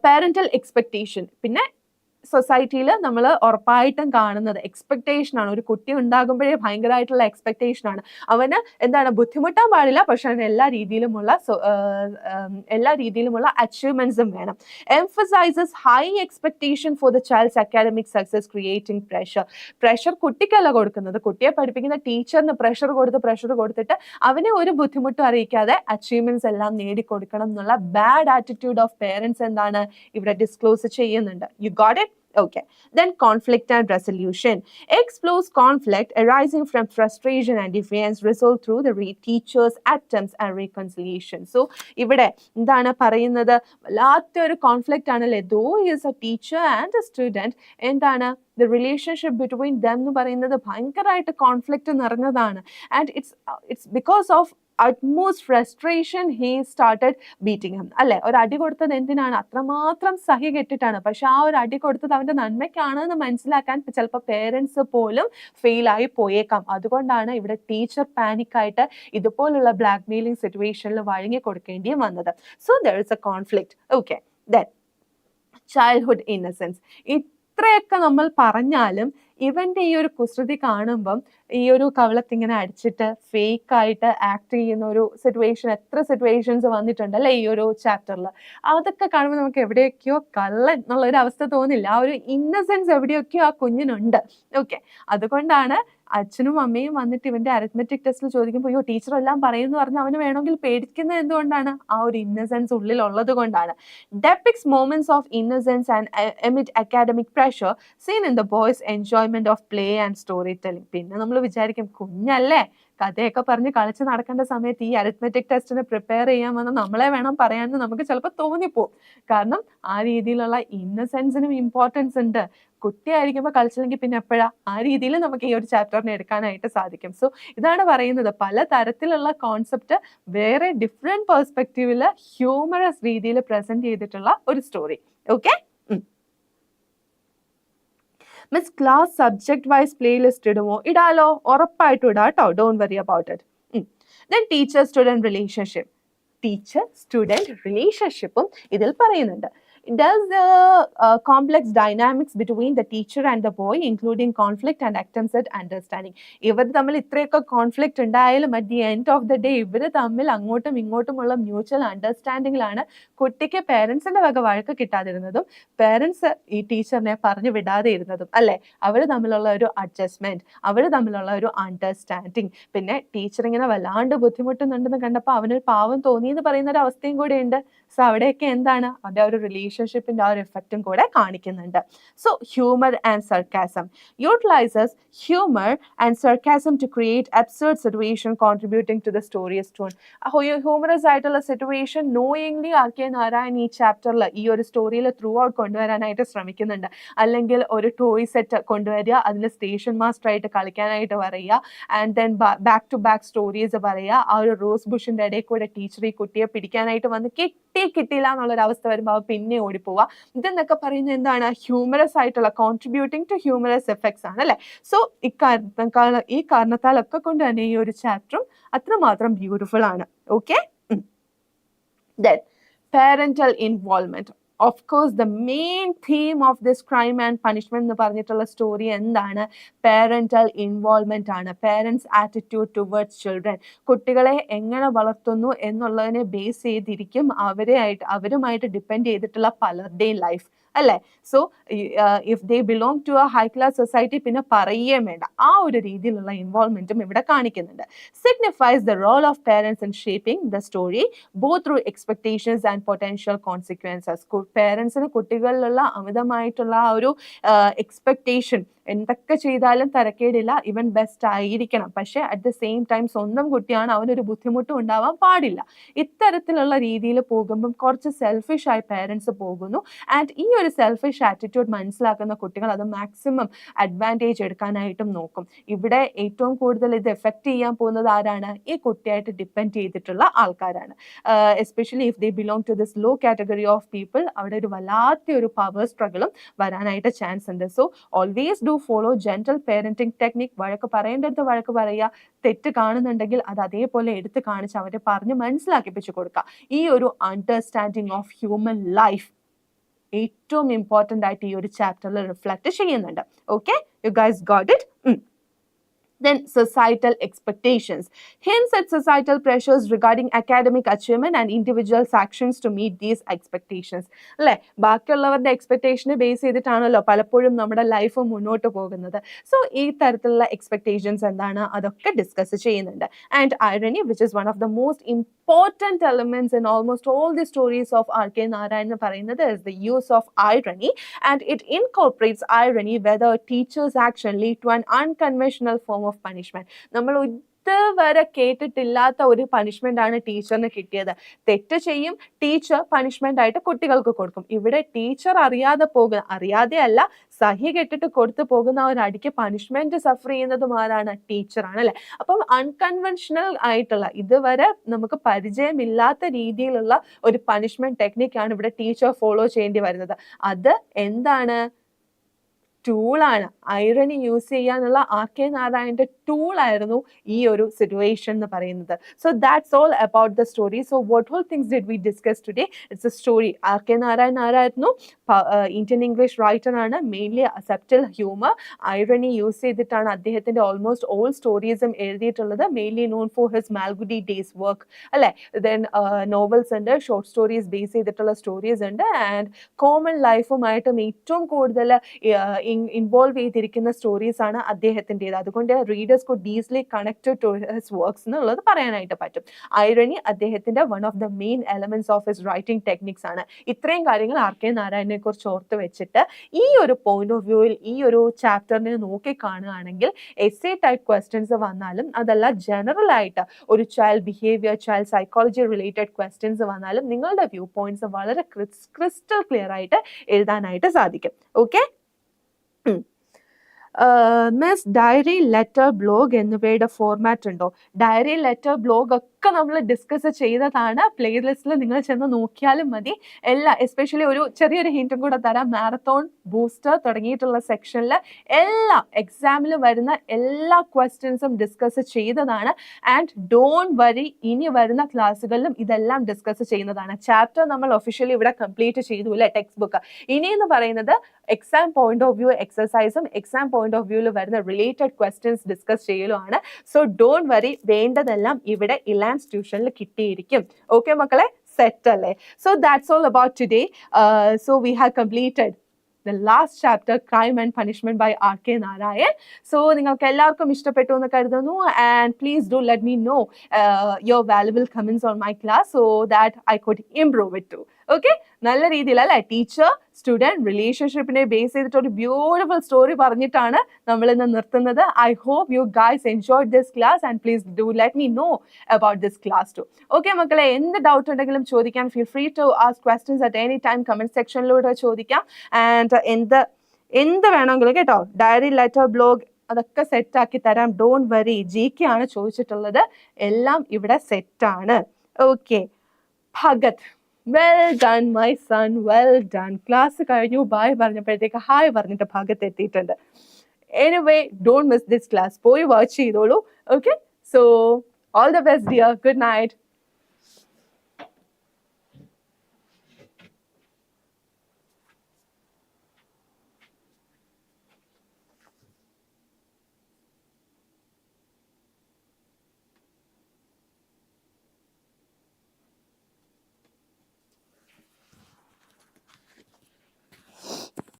parental expectation, പിന്നെ സൊസൈറ്റിയിൽ നമ്മൾ ഉറപ്പായിട്ടും കാണുന്നത് എക്സ്പെക്ടേഷൻ ആണ്. ഒരു കുട്ടി ഉണ്ടാകുമ്പോഴേ ഭയങ്കരമായിട്ടുള്ള എക്സ്പെക്ടേഷൻ ആണ്. അവന് എന്താണ് ബുദ്ധിമുട്ടാൻ പാടില്ല, പക്ഷെ അവന് എല്ലാ രീതിയിലുമുള്ള അച്ചീവ്മെന്റ്സും വേണം. Emphasizes high expectation for the child's academic success, creating pressure. Pressure കുട്ടിക്കല്ല കൊടുക്കുന്നത്, കുട്ടിയെ പഠിപ്പിക്കുന്ന ടീച്ചറിന് പ്രഷർ കൊടുത്തിട്ട് അവനെ ഒരു ബുദ്ധിമുട്ടും അറിയിക്കാതെ അച്ചീവ്മെന്റ്സ് എല്ലാം നേടിക്കൊടുക്കണം എന്നുള്ള ബാഡ് ആറ്റിറ്റ്യൂഡ് ഓഫ് പേരൻസ് എന്താണ് ഇവിടെ ഡിസ്ക്ലോസ് ചെയ്യുന്നുണ്ട്. You got it? Okay. Then conflict and resolution. Explores conflict arising from frustration and defiance resolved through the teacher's attempts and reconciliation. So, ഇവിടെ എന്താണ് പറയുന്നത്? വല്ലാത്തൊരു കോൺഫ്ലിക്റ്റ് ആണല്ലേ. Though he is a teacher and a student, എന്താണ് the relationship between them എന്ന് പറയുന്നത് ഭയങ്കരമായിട്ട് conflict നിറഞ്ഞതാണ്. And it's because of utmost frustration he started beating him. അല്ലെ, ഒരു അടി കൊടുത്തത് എന്തിനാണ്? അത്രമാത്രം സഹി കെട്ടിട്ടാണ്. പക്ഷെ ആ ഒരു അടി കൊടുത്തത് അവന്റെ നന്മയ്ക്കാണ് എന്ന് മനസ്സിലാക്കാൻ ചിലപ്പോൾ പേരൻസ് പോലും ഫെയിൽ ആയി പോയേക്കാം. അതുകൊണ്ടാണ് ഇവിടെ ടീച്ചർ പാനിക്കായിട്ട് ഇതുപോലുള്ള ബ്ലാക്ക് മെയിലിംഗ് സിറ്റുവേഷനിൽ വഴങ്ങി കൊടുക്കേണ്ടിയും വന്നത്. So there is A conflict. Okay, then childhood innocence. ഇത്രയൊക്കെ നമ്മൾ പറഞ്ഞാലും ഇവന്റെ ഈ ഒരു കുസൃതി കാണുമ്പം ഈ ഒരു കവളത്തിങ്ങനെ അടിച്ചിട്ട് ഫേക്ക് ആയിട്ട് ആക്ട് ചെയ്യുന്ന ഒരു സിറ്റുവേഷൻ, എത്ര സിറ്റുവേഷൻസ് വന്നിട്ടുണ്ട് അല്ലെ ഈ ഒരു ചാപ്റ്ററിൽ. അതൊക്കെ കാണുമ്പോൾ നമുക്ക് എവിടെയൊക്കെയോ കള്ളൻ എന്നുള്ള ഒരു അവസ്ഥ തോന്നില്ല. ആ ഒരു ഇന്നസെൻസ് എവിടെയൊക്കെയോ ആ കുഞ്ഞിനുണ്ട്. ഓക്കെ, അതുകൊണ്ടാണ് അച്ഛനും അമ്മയും വന്നിട്ട് ഇവന്റെ അരിത്മെറ്റിക് ടെസ്റ്റിൽ ചോദിക്കുമ്പോൾ അയ്യോ ടീച്ചർ എല്ലാം പറയുമെന്ന് പറഞ്ഞാൽ അവന് വേണമെങ്കിൽ പേടിക്കുന്നത് എന്തുകൊണ്ടാണ്? ആ ഒരു ഇന്നസെൻസ് ഉള്ളിലുള്ളത് കൊണ്ടാണ്. Depicts moments of innocence and amid academic pressure seen in the boys' enjoyment of play and storytelling. പിന്നെ നമ്മൾ വിചാരിക്കും കുഞ്ഞല്ലേ, കഥയൊക്കെ പറഞ്ഞ് കളിച്ച് നടക്കേണ്ട സമയത്ത് ഈ അരിത്മെറ്റിക് ടെസ്റ്റിന് പ്രിപ്പയർ ചെയ്യാമെന്ന് നമ്മളെ വേണം പറയാമെന്ന് നമുക്ക് ചിലപ്പോൾ തോന്നിപ്പോവും. കാരണം ആ രീതിയിലുള്ള ഇന്നസെൻസിനും ഇമ്പോർട്ടൻസ് ഉണ്ട്. കുട്ടിയായിരിക്കുമ്പോൾ കളിച്ചില്ലെങ്കിൽ പിന്നെ എപ്പോഴാ? ആ രീതിയിൽ നമുക്ക് ഈ ഒരു ചാപ്റ്ററിനെ എടുക്കാനായിട്ട് സാധിക്കും. സോ ഇതാണ് പറയുന്നത്, പല തരത്തിലുള്ള കോൺസെപ്റ്റ് വേറെ ഡിഫറെന്റ് പെർസ്പെക്റ്റീവിൽ ഹ്യൂമറസ് രീതിയിൽ പ്രസന്റ് ചെയ്തിട്ടുള്ള ഒരു story. Okay, miss class subject wise playlist ഇടുമോ? ഇടാലോ, ഉറപ്പായിട്ടും ഇടാം കേട്ടോ. Don't worry about it. Then teacher student relationship. Teacher student റിലേഷൻഷിപ്പും ഇതിൽ പറയുന്നുണ്ട്. Does the complex dynamics between the teacher and the boy, including conflict and attempts at understanding. ഇവർ തമ്മിൽ ഇത്രയൊക്കെ കോൺഫ്ലിക്റ്റ് ഉണ്ടായാലും at the end of the day ഇവർ തമ്മിൽ അങ്ങോട്ടും ഇങ്ങോട്ടുമുള്ള മ്യൂച്വൽ അണ്ടർസ്റ്റാൻഡിങ്ങിലാണ് കുട്ടിക്ക് പേരൻസിന്റെ വക വഴക്ക് കിട്ടാതിരുന്നതും പേരൻസ് ഈ ടീച്ചറിനെ പറഞ്ഞു വിടാതെ ഇരുന്നതും അല്ലെ. അവർ തമ്മിലുള്ള ഒരു അഡ്ജസ്റ്റ്മെന്റ്, അവർ തമ്മിലുള്ള ഒരു അണ്ടർസ്റ്റാൻഡിങ്. പിന്നെ ടീച്ചർ ഇങ്ങനെ വല്ലാണ്ട് ബുദ്ധിമുട്ടുന്നുണ്ടെന്ന് കണ്ടപ്പോൾ അവനൊരു പാവം തോന്നി എന്ന് പറയുന്ന ഒരു അവസ്ഥയും കൂടെ ഉണ്ട്. സോ അവിടെയൊക്കെ എന്താണ് അവരുടെ ഒരു റിലേഷൻഷിപ്പിന്റെ ആ ഒരു എഫക്റ്റും കൂടെ കാണിക്കുന്നുണ്ട്. So humour and sarcasm. Utilises humour and sarcasm to create absurd situation contributing to the story's tone. Humorous ആയിട്ടുള്ള സിറ്റുവേഷൻ നോയിങ്ലി ആർ.കെ. നാരായൺ ഈ ചാപ്റ്ററിൽ ഈ ഒരു സ്റ്റോറിയിൽ ത്രൂ ഔട്ട് കൊണ്ടുവരാനായിട്ട് ശ്രമിക്കുന്നുണ്ട്. അല്ലെങ്കിൽ ഒരു ടോയ് സെറ്റ് കൊണ്ടുവരിക, അതിൽ സ്റ്റേഷൻ മാസ്റ്റർ ആയിട്ട് കളിക്കാനായിട്ട് പറയുക, and then back to back stories പറയുക. ആ ഒരു റോസ് ബുഷിന്റെ ഇടയിൽ കൂടെ ടീച്ചർ ഈ കുട്ടിയെ പിടിക്കാനായിട്ട് വന്ന് കിട്ടിയില്ല എന്നുള്ളൊരു അവസ്ഥ വരുമ്പോൾ അവ പിന്നെ ഓടിപ്പോവുക. ഇതെന്നൊക്കെ പറയുന്നത് എന്താണ്? ഹ്യൂമറസ് ആയിട്ടുള്ള കോൺട്രിബ്യൂട്ടിംഗ് ടു ഹ്യൂമറസ് എഫക്ട്സ് ആണ് അല്ലെ. സോ ഈ കാരണത്താലൊക്കെ കൊണ്ട് തന്നെ ഈ ഒരു ചാപ്റ്ററും അത്രമാത്രം ബ്യൂട്ടിഫുൾ ആണ്. Okay, then parental involvement. Of course, the main theme of this crime and punishment എന്ന് പറഞ്ഞിട്ടുള്ള സ്റ്റോറി എന്താണ്? പാരന്റൽ ഇൻവോൾവ്മെന്റ് ആണ്. Parents attitude towards children. കുട്ടികളെ എങ്ങനെ വളർത്തുന്നു എന്നുള്ളതിനെ ബേസ് ചെയ്തിരിക്കും അവരുമായിട്ട് ഡിപ്പെൻഡ് ചെയ്തിട്ടുള്ള പലരുടെയും ലൈഫ് അല്ലെ. So if they belong to a high class society പിന്നെ പറയുകയും വേണ്ട. ആ ഒരു രീതിയിലുള്ള ഇൻവോൾവ്മെന്റും ഇവിടെ കാണിക്കുന്നുണ്ട്. Signifies the role of parents in shaping the story both through expectations and potential consequences. പേരൻസിന് കുട്ടികളിലുള്ള അമിതമായിട്ടുള്ള ആ ഒരു എക്സ്പെക്ടേഷൻ, എന്തൊക്കെ ചെയ്താലും തരക്കേടില്ല, ഇവൻ ബെസ്റ്റ് ആയിരിക്കണം, പക്ഷെ അറ്റ് ദ സെയിം ടൈം സ്വന്തം കുട്ടിയാണ്, അവനൊരു ബുദ്ധിമുട്ടും ഉണ്ടാവാൻ പാടില്ല. ഇത്തരത്തിലുള്ള രീതിയിൽ പോകുമ്പം കുറച്ച് സെൽഫിഷ് ആയി പേരൻസ് പോകുന്നു. ആൻഡ് ഈ ഒരു സെൽഫിഷ് ആറ്റിറ്റ്യൂഡ് മനസ്സിലാക്കുന്ന കുട്ടികൾ അത് മാക്സിമം അഡ്വാൻറ്റേജ് എടുക്കാനായിട്ടും നോക്കും. ഇവിടെ ഏറ്റവും കൂടുതൽ ഇത് എഫക്റ്റ് ചെയ്യാൻ പോകുന്നത് ആരാണ്? ഈ കുട്ടിയായിട്ട് ഡിപ്പെൻഡ് ചെയ്തിട്ടുള്ള ആൾക്കാരാണ്. Especially if they belong to this low category of people, അവിടെ ഒരു വല്ലാത്ത ഒരു പവർ സ്ട്രഗിളും വരാനായിട്ട് ചാൻസ് ഉണ്ട്. So always do follow gentle parenting technique. വഴക്ക് പറയേണ്ടടുത്ത് വഴക്ക് പറയുക, തെറ്റ് കാണുന്നുണ്ടെങ്കിൽ അത് അതേപോലെ എടുത്ത് കാണിച്ച് അവരെ പറഞ്ഞ് മനസ്സിലാക്കിപ്പിച്ചു കൊടുക്കുക. ഈ ഒരു അണ്ടർസ്റ്റാൻഡിങ് ഓഫ് ഹ്യൂമൻ ലൈഫ് ഏറ്റവും ഇമ്പോർട്ടൻ്റ് ആയിട്ട് ഈ ഒരു ചാപ്റ്ററിൽ റിഫ്ലക്ട് ചെയ്യുന്നുണ്ട്. Okay, you guys got it? Then societal expectations. Hints at societal pressures regarding academic achievement and individuals' actions to meet these expectations. അല്ലേ, ബാക്കിയുള്ളവരുടെ എക്സ്പെക്ടേഷനെ ബേസ് ചെയ്തിട്ടാണല്ലോ പലപ്പോഴും നമ്മുടെ ലൈഫ് മുന്നോട്ട് പോകുന്നത്. സോ ഈ തരത്തിലുള്ള എക്സ്പെക്ടേഷൻസ് എന്താണ്, അതൊക്കെ ഡിസ്കസ് ചെയ്യുന്നുണ്ട്. And irony, which is one of the most important elements in almost all the stories of R.K. Narayan എന്ന് പറയുന്നത് is the use of irony, and it incorporates irony whether a teacher's action lead to an unconventional form of punishment. നമ്മൾ ഇതുവരെ കേട്ടിട്ടില്ലാത്ത ഒരു punishment ആണ് ടീച്ചറിന് കിട്ടിയത്. തെറ്റ് ചെയ്യും, ടീച്ചർ പണിഷ്മെന്റ് ആയിട്ട് കുട്ടികൾക്ക് കൊടുക്കും. ഇവിടെ ടീച്ചർ അറിയാതെ അല്ല, സഹി കെട്ടിട്ട് കൊടുത്തു പോകുന്ന ഒരു അടിക്ക് പണിഷ്മെന്റ് സഫർ ചെയ്യുന്നതും ആരാണ്? ടീച്ചറാണ്, അല്ലെ? അപ്പം അൺകൺവെൻഷണൽ ആയിട്ടുള്ള, ഇതുവരെ നമുക്ക് പരിചയമില്ലാത്ത രീതിയിലുള്ള ഒരു പണിഷ്മെന്റ് ടെക്നിക്കാണ് ഇവിടെ ടീച്ചർ ഫോളോ ചെയ്യേണ്ടി വരുന്നത്. അത് എന്താണ്? ടൂളാണ്. ഐറണി യൂസ് ചെയ്യാനുള്ള R.K. നാരായണന്റെ ടൂളായിരുന്നു ഈ ഒരു സിറ്റുവേഷൻ എന്ന് പറയുന്നത്. So that's all about the story. So what all things did we discuss today? It's A story. R.K. Narayan ആരായിരുന്നു? ഇന്ത്യൻ ഇംഗ്ലീഷ് റൈറ്റർ ആണ്. Mainly subtle humour, irony use ചെയ്തിട്ടാണ് അദ്ദേഹത്തിന്റെ ഓൾമോസ്റ്റ് ഓൾ സ്റ്റോറീസും എഴുതിയിട്ടുള്ളത്. Mainly known for his Malgudi days work, അല്ലെ? Then novels ഉണ്ട്, short stories base ചെയ്തിട്ടുള്ള stories ഉണ്ട്, and common ലൈഫുമായിട്ടും ഏറ്റവും കൂടുതൽ ഇൻവോൾവ് ചെയ്തിരിക്കുന്ന സ്റ്റോറീസ് ആണ് അദ്ദേഹത്തിൻ്റെത്. അതുകൊണ്ട് readers could easily connected to his works എന്നുള്ളത് പറയാനായിട്ട് പറ്റും. ഐറണി അദ്ദേഹത്തിന്റെ one of the main elements of his writing techniques ആണ്. ഇത്രയും കാര്യങ്ങൾ R.K. നാരായണനെ കുറിച്ച് ഓർത്ത് വെച്ചിട്ട് ഈ ഒരു പോയിന്റ് ഓഫ് വ്യൂവിൽ ഈ ഒരു ചാപ്റ്ററിനെ നോക്കി കാണുകയാണെങ്കിൽ എസ്സേ ടൈപ്പ് ക്വസ്റ്റ്യൻസ് വന്നാലും, അതല്ല ജനറൽ ആയിട്ട് ഒരു child behaviour, child psychology related questions വന്നാലും നിങ്ങളുടെ വ്യൂ പോയിന്റ്സ് വളരെ ക്രിസ്റ്റൽ ക്ലിയർ ആയിട്ട് എഴുതാനായിട്ട് സാധിക്കും. Okay, miss diary, letter, blog എന്നിവയുടെ ഫോർമാറ്റ് ഉണ്ടോ? ഡയറി, ലെറ്റർ, ബ്ലോഗ് ഒക്കെ നമ്മൾ ഡിസ്കസ് ചെയ്തതാണ്. പ്ലേലിസ്റ്റിൽ നിങ്ങൾ ചെന്ന് നോക്കിയാലും മതി. എസ്പെഷ്യലി ഒരു ചെറിയൊരു ഹിന്റും കൂടെ തരാം. മാരത്തോൺ, ബൂസ്റ്റർ തുടങ്ങിയിട്ടുള്ള സെക്ഷനിൽ എല്ലാ എക്സാമിൽ വരുന്ന എല്ലാ ക്വസ്റ്റ്യൻസും ഡിസ്കസ് ചെയ്തതാണ്. ആൻഡ് ഡോണ്ട് വരി, ഇനി വരുന്ന ക്ലാസ്സുകളിലും ഇതെല്ലാം ഡിസ്കസ് ചെയ്യുന്നതാണ്. ചാപ്റ്റർ നമ്മൾ ഒഫീഷ്യലി ഇവിടെ കംപ്ലീറ്റ് ചെയ്തു, അല്ലെ? Textbook. ഇനി എന്ന് പറയുന്നത് എക്സാം പോയിന്റ് ഓഫ് വ്യൂ എക്സസൈസും എക്സാം പോയിന്റ് ഓഫ് വ്യൂവിൽ വരുന്ന റിലേറ്റഡ് ക്വസ്റ്റ്യൻസ് ഡിസ്കസ് ചെയ്യലുമാണ്. സോ ഡോണ്ട് വരി, വേണ്ടതെല്ലാം ഇവിടെ ഇലാൻസ് ട്യൂഷനിൽ കിട്ടിയിരിക്കും. ഓക്കെ മക്കളെ, സെറ്റ് അല്ലേ? So that's all about today. So we have completed the last chapter, Crime and Punishment by R.K. Narayan. So നിങ്ങൾക്ക് എല്ലാവർക്കും ഇഷ്ടപ്പെട്ടു എന്ന് കരുതുന്നു. And please do let me know your valuable comments on my class so that I could improve it too. Okay, നല്ല രീതിയിൽ അല്ലെ teacher student റിലേഷൻഷിപ്പിനെ base ചെയ്തിട്ട് ഒരു ബ്യൂട്ടിഫുൾ സ്റ്റോറി പറഞ്ഞിട്ടാണ് നമ്മൾ ഇന്ന് നിർത്തുന്നത്. I hope you guys enjoyed this class and please do let me know about this class too. Okay മക്കളെ, എന്ത് ഡൗട്ട് ഉണ്ടെങ്കിലും ചോദിക്കാൻ feel free to ask questions at any time. Comment സെക്ഷനിലൂടെ ചോദിക്കാം. ആൻഡ് എന്ത് വേണമെങ്കിലും കേട്ടോ, ഡയറി, ലെറ്റർ, ബ്ലോഗ് അതൊക്കെ സെറ്റ് ആക്കി തരാം. Don't worry. GK ആണ് ചോദിച്ചിട്ടുള്ളത്, എല്ലാം ഇവിടെ സെറ്റാണ്. Okay, Bhagat, well done my son, well done. Class കഴിഞ്ഞു, ബൈ പറഞ്ഞപ്പോഴത്തേക്ക് ഹായ് പറഞ്ഞിട്ട് ഭാഗത്ത് എത്തിയിട്ടുണ്ട്. Anyway, don't miss this class. പോയി വാച്ച് ചെയ്തോളൂ. Okay, so all the best dear. Good night.